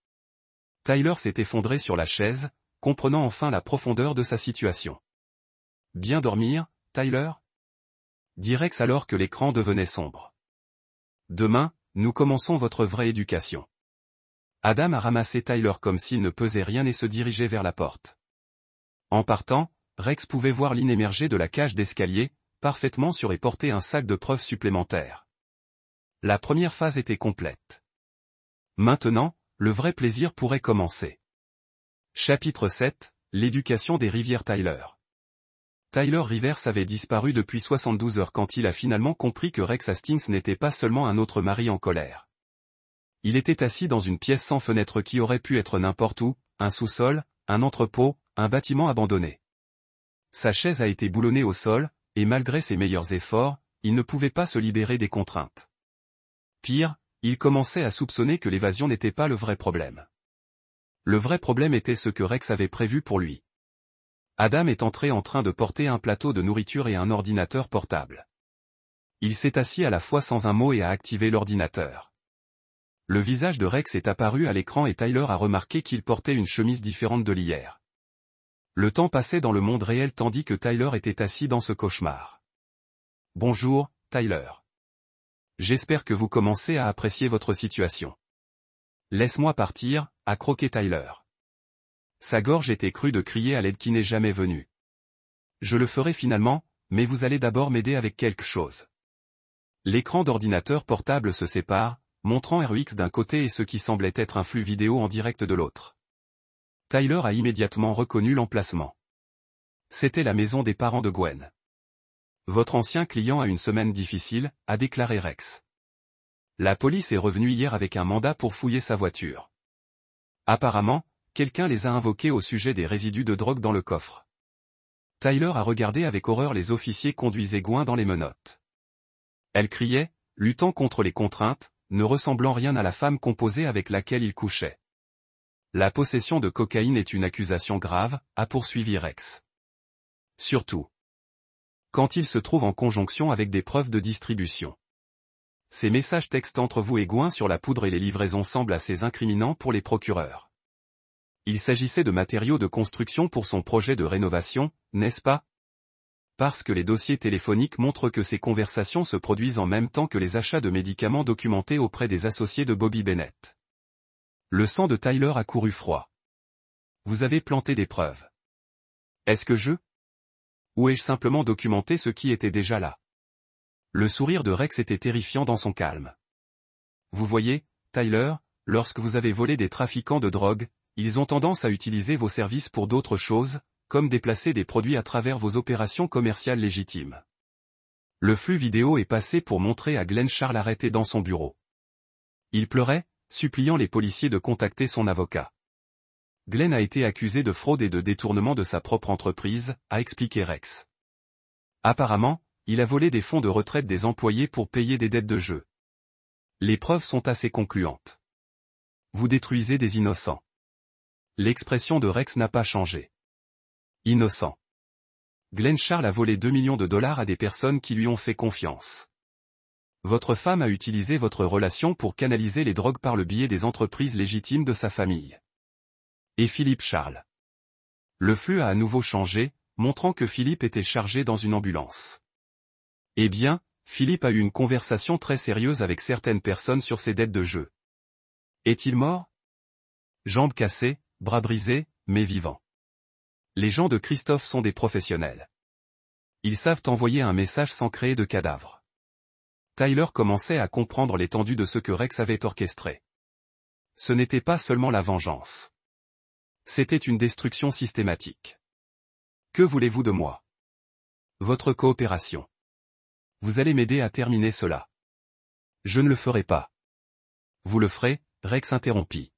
Tyler s'est effondré sur la chaise, comprenant enfin la profondeur de sa situation. Bien dormir, Tyler? Dit Rex alors que l'écran devenait sombre. Demain, nous commençons votre vraie éducation. Adam a ramassé Tyler comme s'il ne pesait rien et se dirigeait vers la porte. En partant, Rex pouvait voir Lynn émerger de la cage d'escalier, parfaitement sûre et porter un sac de preuves supplémentaires. La première phase était complète. Maintenant, le vrai plaisir pourrait commencer. Chapitre 7, l'éducation des rivières Tyler. Tyler Rivers avait disparu depuis 72 heures quand il a finalement compris que Rex Hastings n'était pas seulement un autre mari en colère. Il était assis dans une pièce sans fenêtre qui aurait pu être n'importe où, un sous-sol, un entrepôt, un bâtiment abandonné. Sa chaise a été boulonnée au sol, et malgré ses meilleurs efforts, il ne pouvait pas se libérer des contraintes. Pire, il commençait à soupçonner que l'évasion n'était pas le vrai problème. Le vrai problème était ce que Rex avait prévu pour lui. Adam est entré en train de porter un plateau de nourriture et un ordinateur portable. Il s'est assis à la fois sans un mot et a activé l'ordinateur. Le visage de Rex est apparu à l'écran et Tyler a remarqué qu'il portait une chemise différente de l'hier. Le temps passait dans le monde réel tandis que Tyler était assis dans ce cauchemar. Bonjour, Tyler. J'espère que vous commencez à apprécier votre situation. Laisse-moi partir, a croqué Tyler. Sa gorge était crue de crier à l'aide qui n'est jamais venue. Je le ferai finalement, mais vous allez d'abord m'aider avec quelque chose. L'écran d'ordinateur portable se sépare, montrant RX d'un côté et ce qui semblait être un flux vidéo en direct de l'autre. Tyler a immédiatement reconnu l'emplacement. C'était la maison des parents de Gwen. Votre ancien client a une semaine difficile, a déclaré Rex. La police est revenue hier avec un mandat pour fouiller sa voiture. Apparemment, quelqu'un les a invoqués au sujet des résidus de drogue dans le coffre. Tyler a regardé avec horreur les officiers conduisaient Gwen dans les menottes. Elle criait, luttant contre les contraintes, ne ressemblant rien à la femme composée avec laquelle il couchait. La possession de cocaïne est une accusation grave, a poursuivi Rex. Surtout quand il se trouve en conjonction avec des preuves de distribution. Ces messages textes entre vous et Gwen sur la poudre et les livraisons semblent assez incriminants pour les procureurs. Il s'agissait de matériaux de construction pour son projet de rénovation, n'est-ce pas? Parce que les dossiers téléphoniques montrent que ces conversations se produisent en même temps que les achats de médicaments documentés auprès des associés de Bobby Bennett. Le sang de Tyler a couru froid. Vous avez planté des preuves. Est-ce que ou ai-je simplement documenté ce qui était déjà là? Le sourire de Rex était terrifiant dans son calme. Vous voyez, Tyler, lorsque vous avez volé des trafiquants de drogue, ils ont tendance à utiliser vos services pour d'autres choses, comme déplacer des produits à travers vos opérations commerciales légitimes. Le flux vidéo est passé pour montrer à Glenn Charles arrêté dans son bureau. Il pleurait, suppliant les policiers de contacter son avocat. Glenn a été accusé de fraude et de détournement de sa propre entreprise, a expliqué Rex. Apparemment, il a volé des fonds de retraite des employés pour payer des dettes de jeu. Les preuves sont assez concluantes. Vous détruisez des innocents. L'expression de Rex n'a pas changé. Innocent. Glenn Charles a volé 2 millions de dollars à des personnes qui lui ont fait confiance. Votre femme a utilisé votre relation pour canaliser les drogues par le biais des entreprises légitimes de sa famille. Et Philippe Charles. Le flux a à nouveau changé, montrant que Philippe était chargé dans une ambulance. Eh bien, Philippe a eu une conversation très sérieuse avec certaines personnes sur ses dettes de jeu. Est-il mort? Jambes cassées, bras brisés, mais vivant. Les gens de Christophe sont des professionnels. Ils savent envoyer un message sans créer de cadavre. Tyler commençait à comprendre l'étendue de ce que Rex avait orchestré. Ce n'était pas seulement la vengeance. C'était une destruction systématique. Que voulez-vous de moi? Votre coopération. Vous allez m'aider à terminer cela. Je ne le ferai pas. Vous le ferez, Rex interrompit.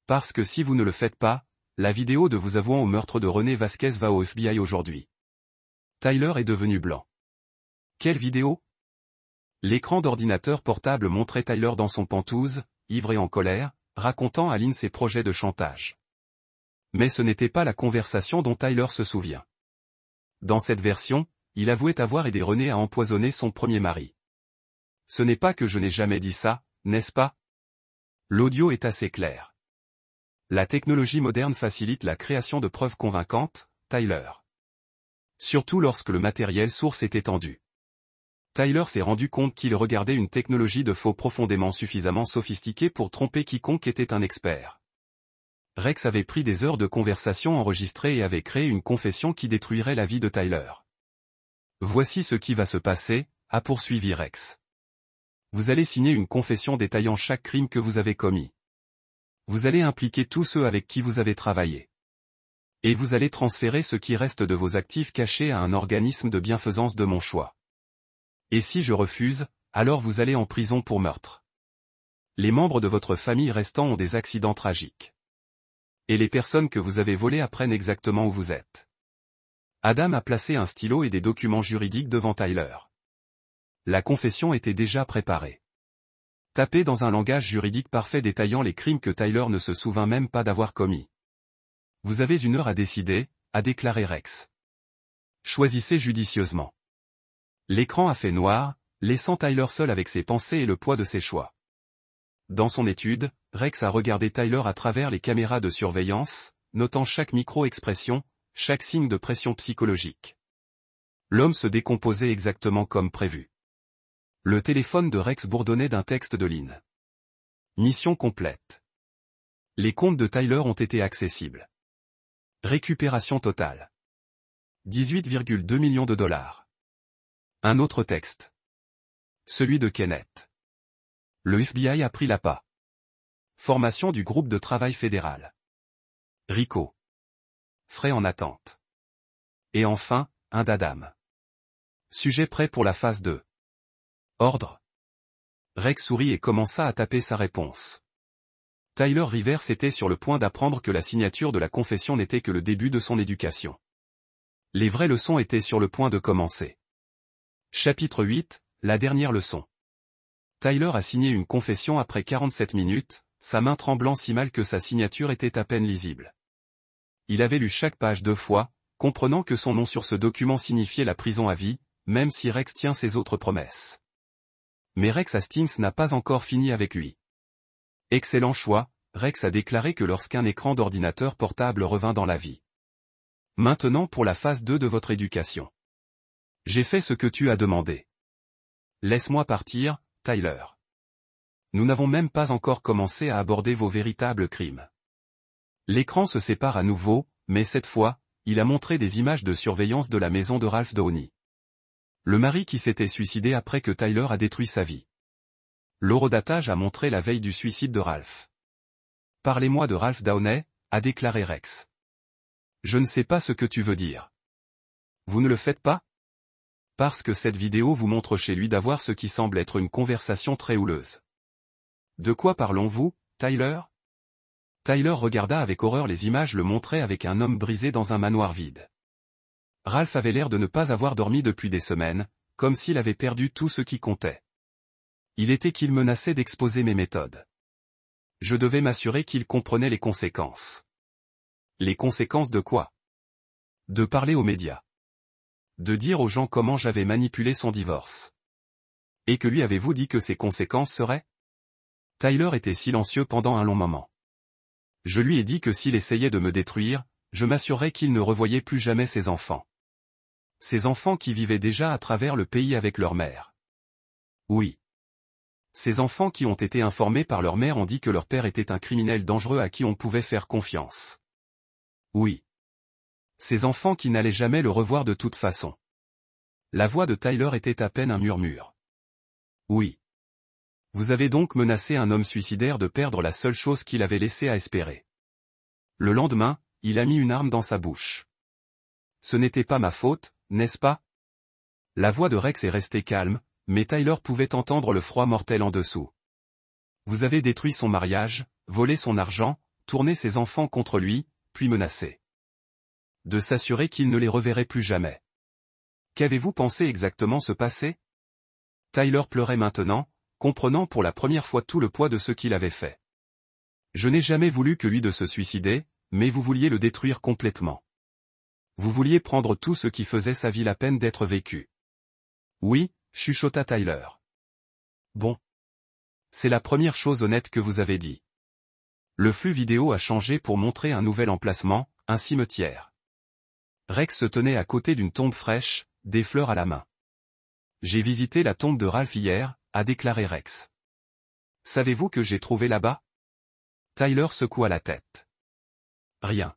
Parce que si vous ne le faites pas, la vidéo de vous avouant au meurtre de René Vasquez va au FBI aujourd'hui. Tyler est devenu blanc. Quelle vidéo? L'écran d'ordinateur portable montrait Tyler dans son pantouse, ivre et en colère, racontant à Lynn ses projets de chantage. Mais ce n'était pas la conversation dont Tyler se souvient. Dans cette version, il avouait avoir aidé René à empoisonner son premier mari. Ce n'est pas que je n'ai jamais dit ça, n'est-ce pas? L'audio est assez clair. La technologie moderne facilite la création de preuves convaincantes, Tyler. Surtout lorsque le matériel source est étendu. Tyler s'est rendu compte qu'il regardait une technologie de faux profondément suffisamment sophistiquée pour tromper quiconque était un expert. Rex avait pris des heures de conversation enregistrées et avait créé une confession qui détruirait la vie de Tyler. Voici ce qui va se passer, a poursuivi Rex. Vous allez signer une confession détaillant chaque crime que vous avez commis. Vous allez impliquer tous ceux avec qui vous avez travaillé. Et vous allez transférer ce qui reste de vos actifs cachés à un organisme de bienfaisance de mon choix. Et si je refuse, alors vous allez en prison pour meurtre. Les membres de votre famille restants ont des accidents tragiques. Et les personnes que vous avez volées apprennent exactement où vous êtes. Adam a placé un stylo et des documents juridiques devant Tyler. La confession était déjà préparée. Tapée dans un langage juridique parfait détaillant les crimes que Tyler ne se souvint même pas d'avoir commis. Vous avez 1 heure à décider, a déclaré Rex. Choisissez judicieusement. L'écran a fait noir, laissant Tyler seul avec ses pensées et le poids de ses choix. Dans son étude, Rex a regardé Tyler à travers les caméras de surveillance, notant chaque micro-expression, chaque signe de pression psychologique. L'homme se décomposait exactement comme prévu. Le téléphone de Rex bourdonnait d'un texte de Lynn. Mission complète. Les comptes de Tyler ont été accessibles. Récupération totale. 18,2 millions de dollars. Un autre texte. Celui de Kenneth. Le FBI a pris l'appât. Formation du groupe de travail fédéral. RICO. Frais en attente. Et enfin, un d'Adam. Sujet prêt pour la phase 2. Ordre. Rex sourit et commença à taper sa réponse. Tyler Rivers était sur le point d'apprendre que la signature de la confession n'était que le début de son éducation. Les vraies leçons étaient sur le point de commencer. Chapitre 8, la dernière leçon. Tyler a signé une confession après 47 minutes, sa main tremblant si mal que sa signature était à peine lisible. Il avait lu chaque page 2 fois, comprenant que son nom sur ce document signifiait la prison à vie, même si Rex tient ses autres promesses. Mais Rex Hastings n'a pas encore fini avec lui. Excellent choix, Rex a déclaré que lorsqu'un écran d'ordinateur portable revint dans la vie. Maintenant pour la phase 2 de votre éducation. J'ai fait ce que tu as demandé. Laisse-moi partir, Tyler. Nous n'avons même pas encore commencé à aborder vos véritables crimes. L'écran se sépare à nouveau, mais cette fois, il a montré des images de surveillance de la maison de Ralph Downey. Le mari qui s'était suicidé après que Tyler a détruit sa vie. L'horodatage a montré la veille du suicide de Ralph. Parlez-moi de Ralph Downey, a déclaré Rex. Je ne sais pas ce que tu veux dire. Vous ne le faites pas? Parce que cette vidéo vous montre chez lui d'avoir ce qui semble être une conversation très houleuse. De quoi parlons-vous, Tyler? Tyler regarda avec horreur les images le montraient avec un homme brisé dans un manoir vide. Ralph avait l'air de ne pas avoir dormi depuis des semaines, comme s'il avait perdu tout ce qui comptait. Il était qu'il menaçait d'exposer mes méthodes. Je devais m'assurer qu'il comprenait les conséquences. Les conséquences de quoi? De parler aux médias. De dire aux gens comment j'avais manipulé son divorce. Et que lui avez-vous dit que ses conséquences seraient? Tyler était silencieux pendant un long moment. Je lui ai dit que s'il essayait de me détruire, je m'assurerais qu'il ne revoyait plus jamais ses enfants. Ses enfants qui vivaient déjà à travers le pays avec leur mère. Oui. Ces enfants qui ont été informés par leur mère ont dit que leur père était un criminel dangereux à qui on pouvait faire confiance. Oui. Ces enfants qui n'allaient jamais le revoir de toute façon. La voix de Tyler était à peine un murmure. Oui. Vous avez donc menacé un homme suicidaire de perdre la seule chose qu'il avait laissé à espérer. Le lendemain, il a mis une arme dans sa bouche. Ce n'était pas ma faute, n'est-ce pas? La voix de Rex est restée calme, mais Tyler pouvait entendre le froid mortel en dessous. Vous avez détruit son mariage, volé son argent, tourné ses enfants contre lui, puis menacé de s'assurer qu'il ne les reverrait plus jamais. Qu'avez-vous pensé exactement se passer? Tyler pleurait maintenant, comprenant pour la première fois tout le poids de ce qu'il avait fait. Je n'ai jamais voulu que lui de se suicider, mais vous vouliez le détruire complètement. Vous vouliez prendre tout ce qui faisait sa vie la peine d'être vécu. Oui, chuchota Tyler. Bon. C'est la première chose honnête que vous avez dit. Le flux vidéo a changé pour montrer un nouvel emplacement, un cimetière. Rex se tenait à côté d'une tombe fraîche, des fleurs à la main. J'ai visité la tombe de Ralph hier, a déclaré Rex. Savez-vous que j'ai trouvé là-bas? Tyler secoua la tête. Rien.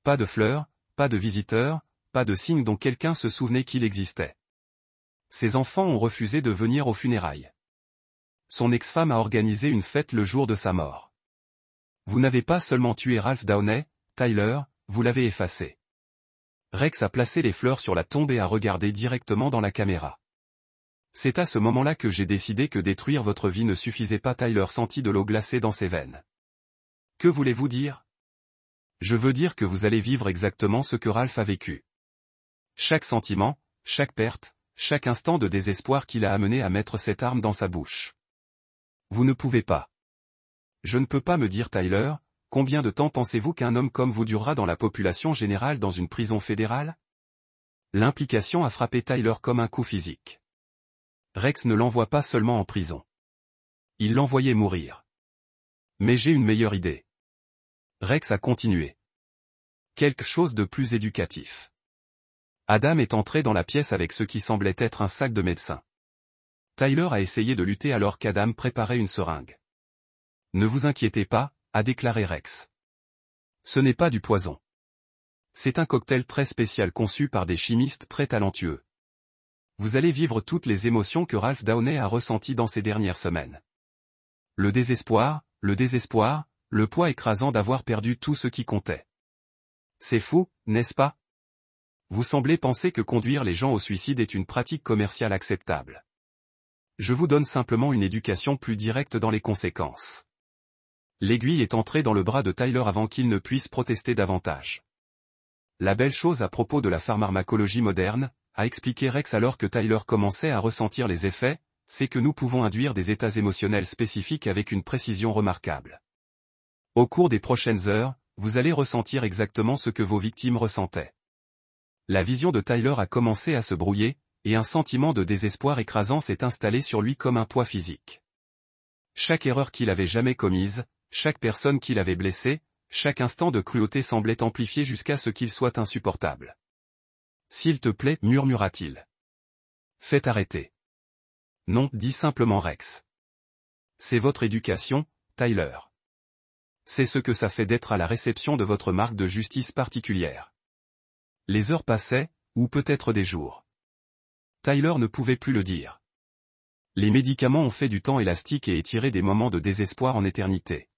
Pas de fleurs, pas de visiteurs, pas de signe dont quelqu'un se souvenait qu'il existait. Ses enfants ont refusé de venir aux funérailles. Son ex-femme a organisé une fête le jour de sa mort. Vous n'avez pas seulement tué Ralph Downey, Tyler, vous l'avez effacé. Rex a placé les fleurs sur la tombe et a regardé directement dans la caméra. C'est à ce moment-là que j'ai décidé que détruire votre vie ne suffisait pas. Tyler sentit de l'eau glacée dans ses veines. Que voulez-vous dire? Je veux dire que vous allez vivre exactement ce que Ralph a vécu. Chaque sentiment, chaque perte, chaque instant de désespoir qui l'a amené à mettre cette arme dans sa bouche. Vous ne pouvez pas. Je ne peux pas me dire Tyler, combien de temps pensez-vous qu'un homme comme vous durera dans la population générale dans une prison fédérale? L'implication a frappé Tyler comme un coup physique. Rex ne l'envoie pas seulement en prison. Il l'envoyait mourir. Mais j'ai une meilleure idée. Rex a continué. Quelque chose de plus éducatif. Adam est entré dans la pièce avec ce qui semblait être un sac de médecin. Tyler a essayé de lutter alors qu'Adam préparait une seringue. Ne vous inquiétez pas, a déclaré Rex. Ce n'est pas du poison. C'est un cocktail très spécial conçu par des chimistes très talentueux. Vous allez vivre toutes les émotions que Ralph Downey a ressenties dans ces dernières semaines. Le désespoir, le poids écrasant d'avoir perdu tout ce qui comptait. C'est fou, n'est-ce pas? Vous semblez penser que conduire les gens au suicide est une pratique commerciale acceptable. Je vous donne simplement une éducation plus directe dans les conséquences. L'aiguille est entrée dans le bras de Tyler avant qu'il ne puisse protester davantage. La belle chose à propos de la pharmacologie moderne, a expliqué Rex alors que Tyler commençait à ressentir les effets, c'est que nous pouvons induire des états émotionnels spécifiques avec une précision remarquable. Au cours des prochaines heures, vous allez ressentir exactement ce que vos victimes ressentaient. La vision de Tyler a commencé à se brouiller, et un sentiment de désespoir écrasant s'est installé sur lui comme un poids physique. Chaque erreur qu'il avait jamais commise, chaque personne qu'il avait blessée, chaque instant de cruauté semblait amplifier jusqu'à ce qu'il soit insupportable. S'il te plaît, murmura-t-il. Faites arrêter. Non, dit simplement Rex. C'est votre éducation, Tyler. C'est ce que ça fait d'être à la réception de votre marque de justice particulière. Les heures passaient, ou peut-être des jours. Tyler ne pouvait plus le dire. Les médicaments ont fait du temps élastique et étiré des moments de désespoir en éternité.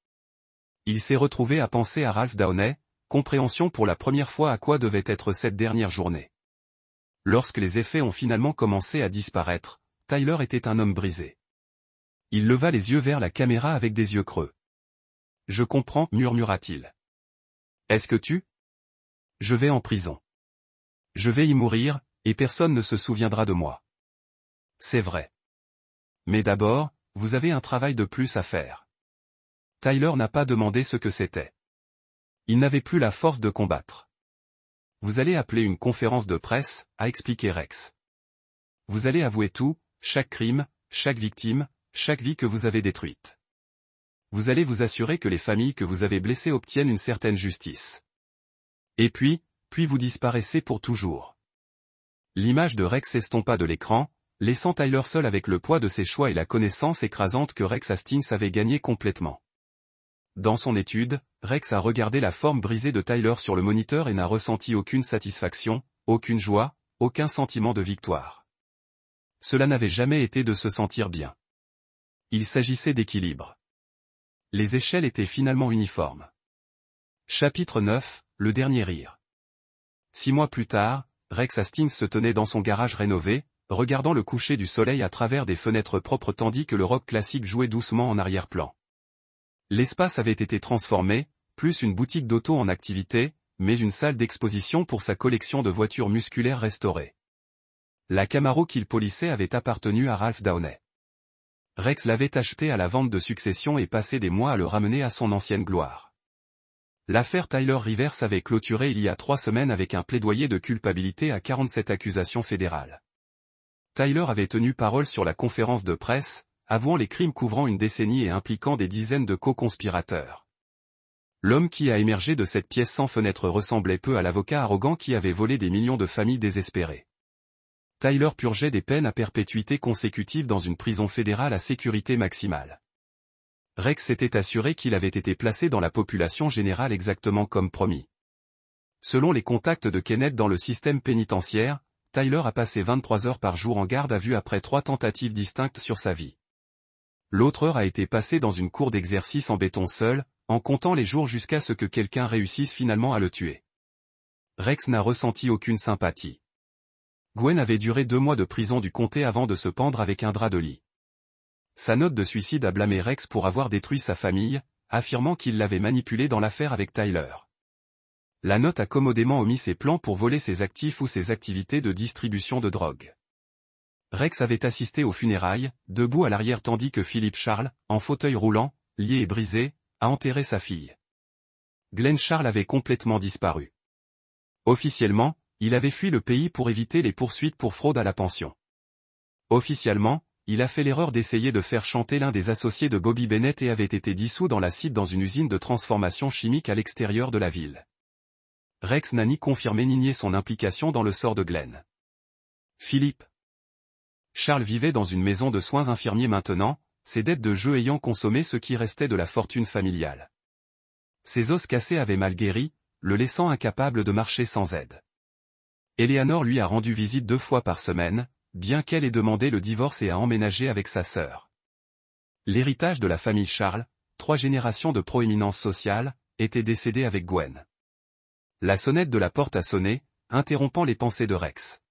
Il s'est retrouvé à penser à Ralph Downey, compréhension pour la première fois à quoi devait être cette dernière journée. Lorsque les effets ont finalement commencé à disparaître, Tyler était un homme brisé. Il leva les yeux vers la caméra avec des yeux creux. Je comprends, murmura-t-il. Est-ce que tu? Je vais en prison. Je vais y mourir, et personne ne se souviendra de moi. C'est vrai. Mais d'abord, vous avez un travail de plus à faire. Tyler n'a pas demandé ce que c'était. Il n'avait plus la force de combattre. Vous allez appeler une conférence de presse, a expliqué Rex. Vous allez avouer tout, chaque crime, chaque victime, chaque vie que vous avez détruite. Vous allez vous assurer que les familles que vous avez blessées obtiennent une certaine justice. Et puis vous disparaissez pour toujours. L'image de Rex s'estompa de l'écran, laissant Tyler seul avec le poids de ses choix et la connaissance écrasante que Rex Hastings avait gagnée complètement. Dans son étude, Rex a regardé la forme brisée de Tyler sur le moniteur et n'a ressenti aucune satisfaction, aucune joie, aucun sentiment de victoire. Cela n'avait jamais été de se sentir bien. Il s'agissait d'équilibre. Les échelles étaient finalement uniformes. Chapitre 9, le dernier rire. 6 mois plus tard, Rex Hastings se tenait dans son garage rénové, regardant le coucher du soleil à travers des fenêtres propres tandis que le rock classique jouait doucement en arrière-plan. L'espace avait été transformé, plus une boutique d'auto en activité, mais une salle d'exposition pour sa collection de voitures musculaires restaurées. La Camaro qu'il polissait avait appartenu à Ralph Downey. Rex l'avait acheté à la vente de succession et passé des mois à le ramener à son ancienne gloire. L'affaire Tyler Rivers avait clôturé il y a 3 semaines avec un plaidoyer de culpabilité à 47 accusations fédérales. Tyler avait tenu parole sur la conférence de presse, avouant les crimes couvrant une décennie et impliquant des dizaines de co-conspirateurs. L'homme qui a émergé de cette pièce sans fenêtre ressemblait peu à l'avocat arrogant qui avait volé des millions de familles désespérées. Tyler purgeait des peines à perpétuité consécutives dans une prison fédérale à sécurité maximale. Rex s'était assuré qu'il avait été placé dans la population générale exactement comme promis. Selon les contacts de Kenneth dans le système pénitentiaire, Tyler a passé 23 heures par jour en garde à vue après 3 tentatives distinctes sur sa vie. L'autre heure a été passée dans une cour d'exercice en béton seul, en comptant les jours jusqu'à ce que quelqu'un réussisse finalement à le tuer. Rex n'a ressenti aucune sympathie. Gwen avait duré 2 mois de prison du comté avant de se pendre avec un drap de lit. Sa note de suicide a blâmé Rex pour avoir détruit sa famille, affirmant qu'il l'avait manipulé dans l'affaire avec Tyler. La note a commodément omis ses plans pour voler ses actifs ou ses activités de distribution de drogue. Rex avait assisté aux funérailles, debout à l'arrière tandis que Philip Charles, en fauteuil roulant, lié et brisé, a enterré sa fille. Glenn Charles avait complètement disparu. Officiellement, il avait fui le pays pour éviter les poursuites pour fraude à la pension. Officiellement, il a fait l'erreur d'essayer de faire chanter l'un des associés de Bobby Bennett et avait été dissous dans l'acide dans une usine de transformation chimique à l'extérieur de la ville. Rex n'a ni confirmé ni nié son implication dans le sort de Glenn. Philippe Charles vivait dans une maison de soins infirmiers maintenant, ses dettes de jeu ayant consommé ce qui restait de la fortune familiale. Ses os cassés avaient mal guéri, le laissant incapable de marcher sans aide. Eleanor lui a rendu visite 2 fois par semaine, bien qu'elle ait demandé le divorce et a emménagé avec sa sœur. L'héritage de la famille Charles, 3 générations de proéminence sociale, était décédé avec Gwen. La sonnette de la porte a sonné, interrompant les pensées de Rex.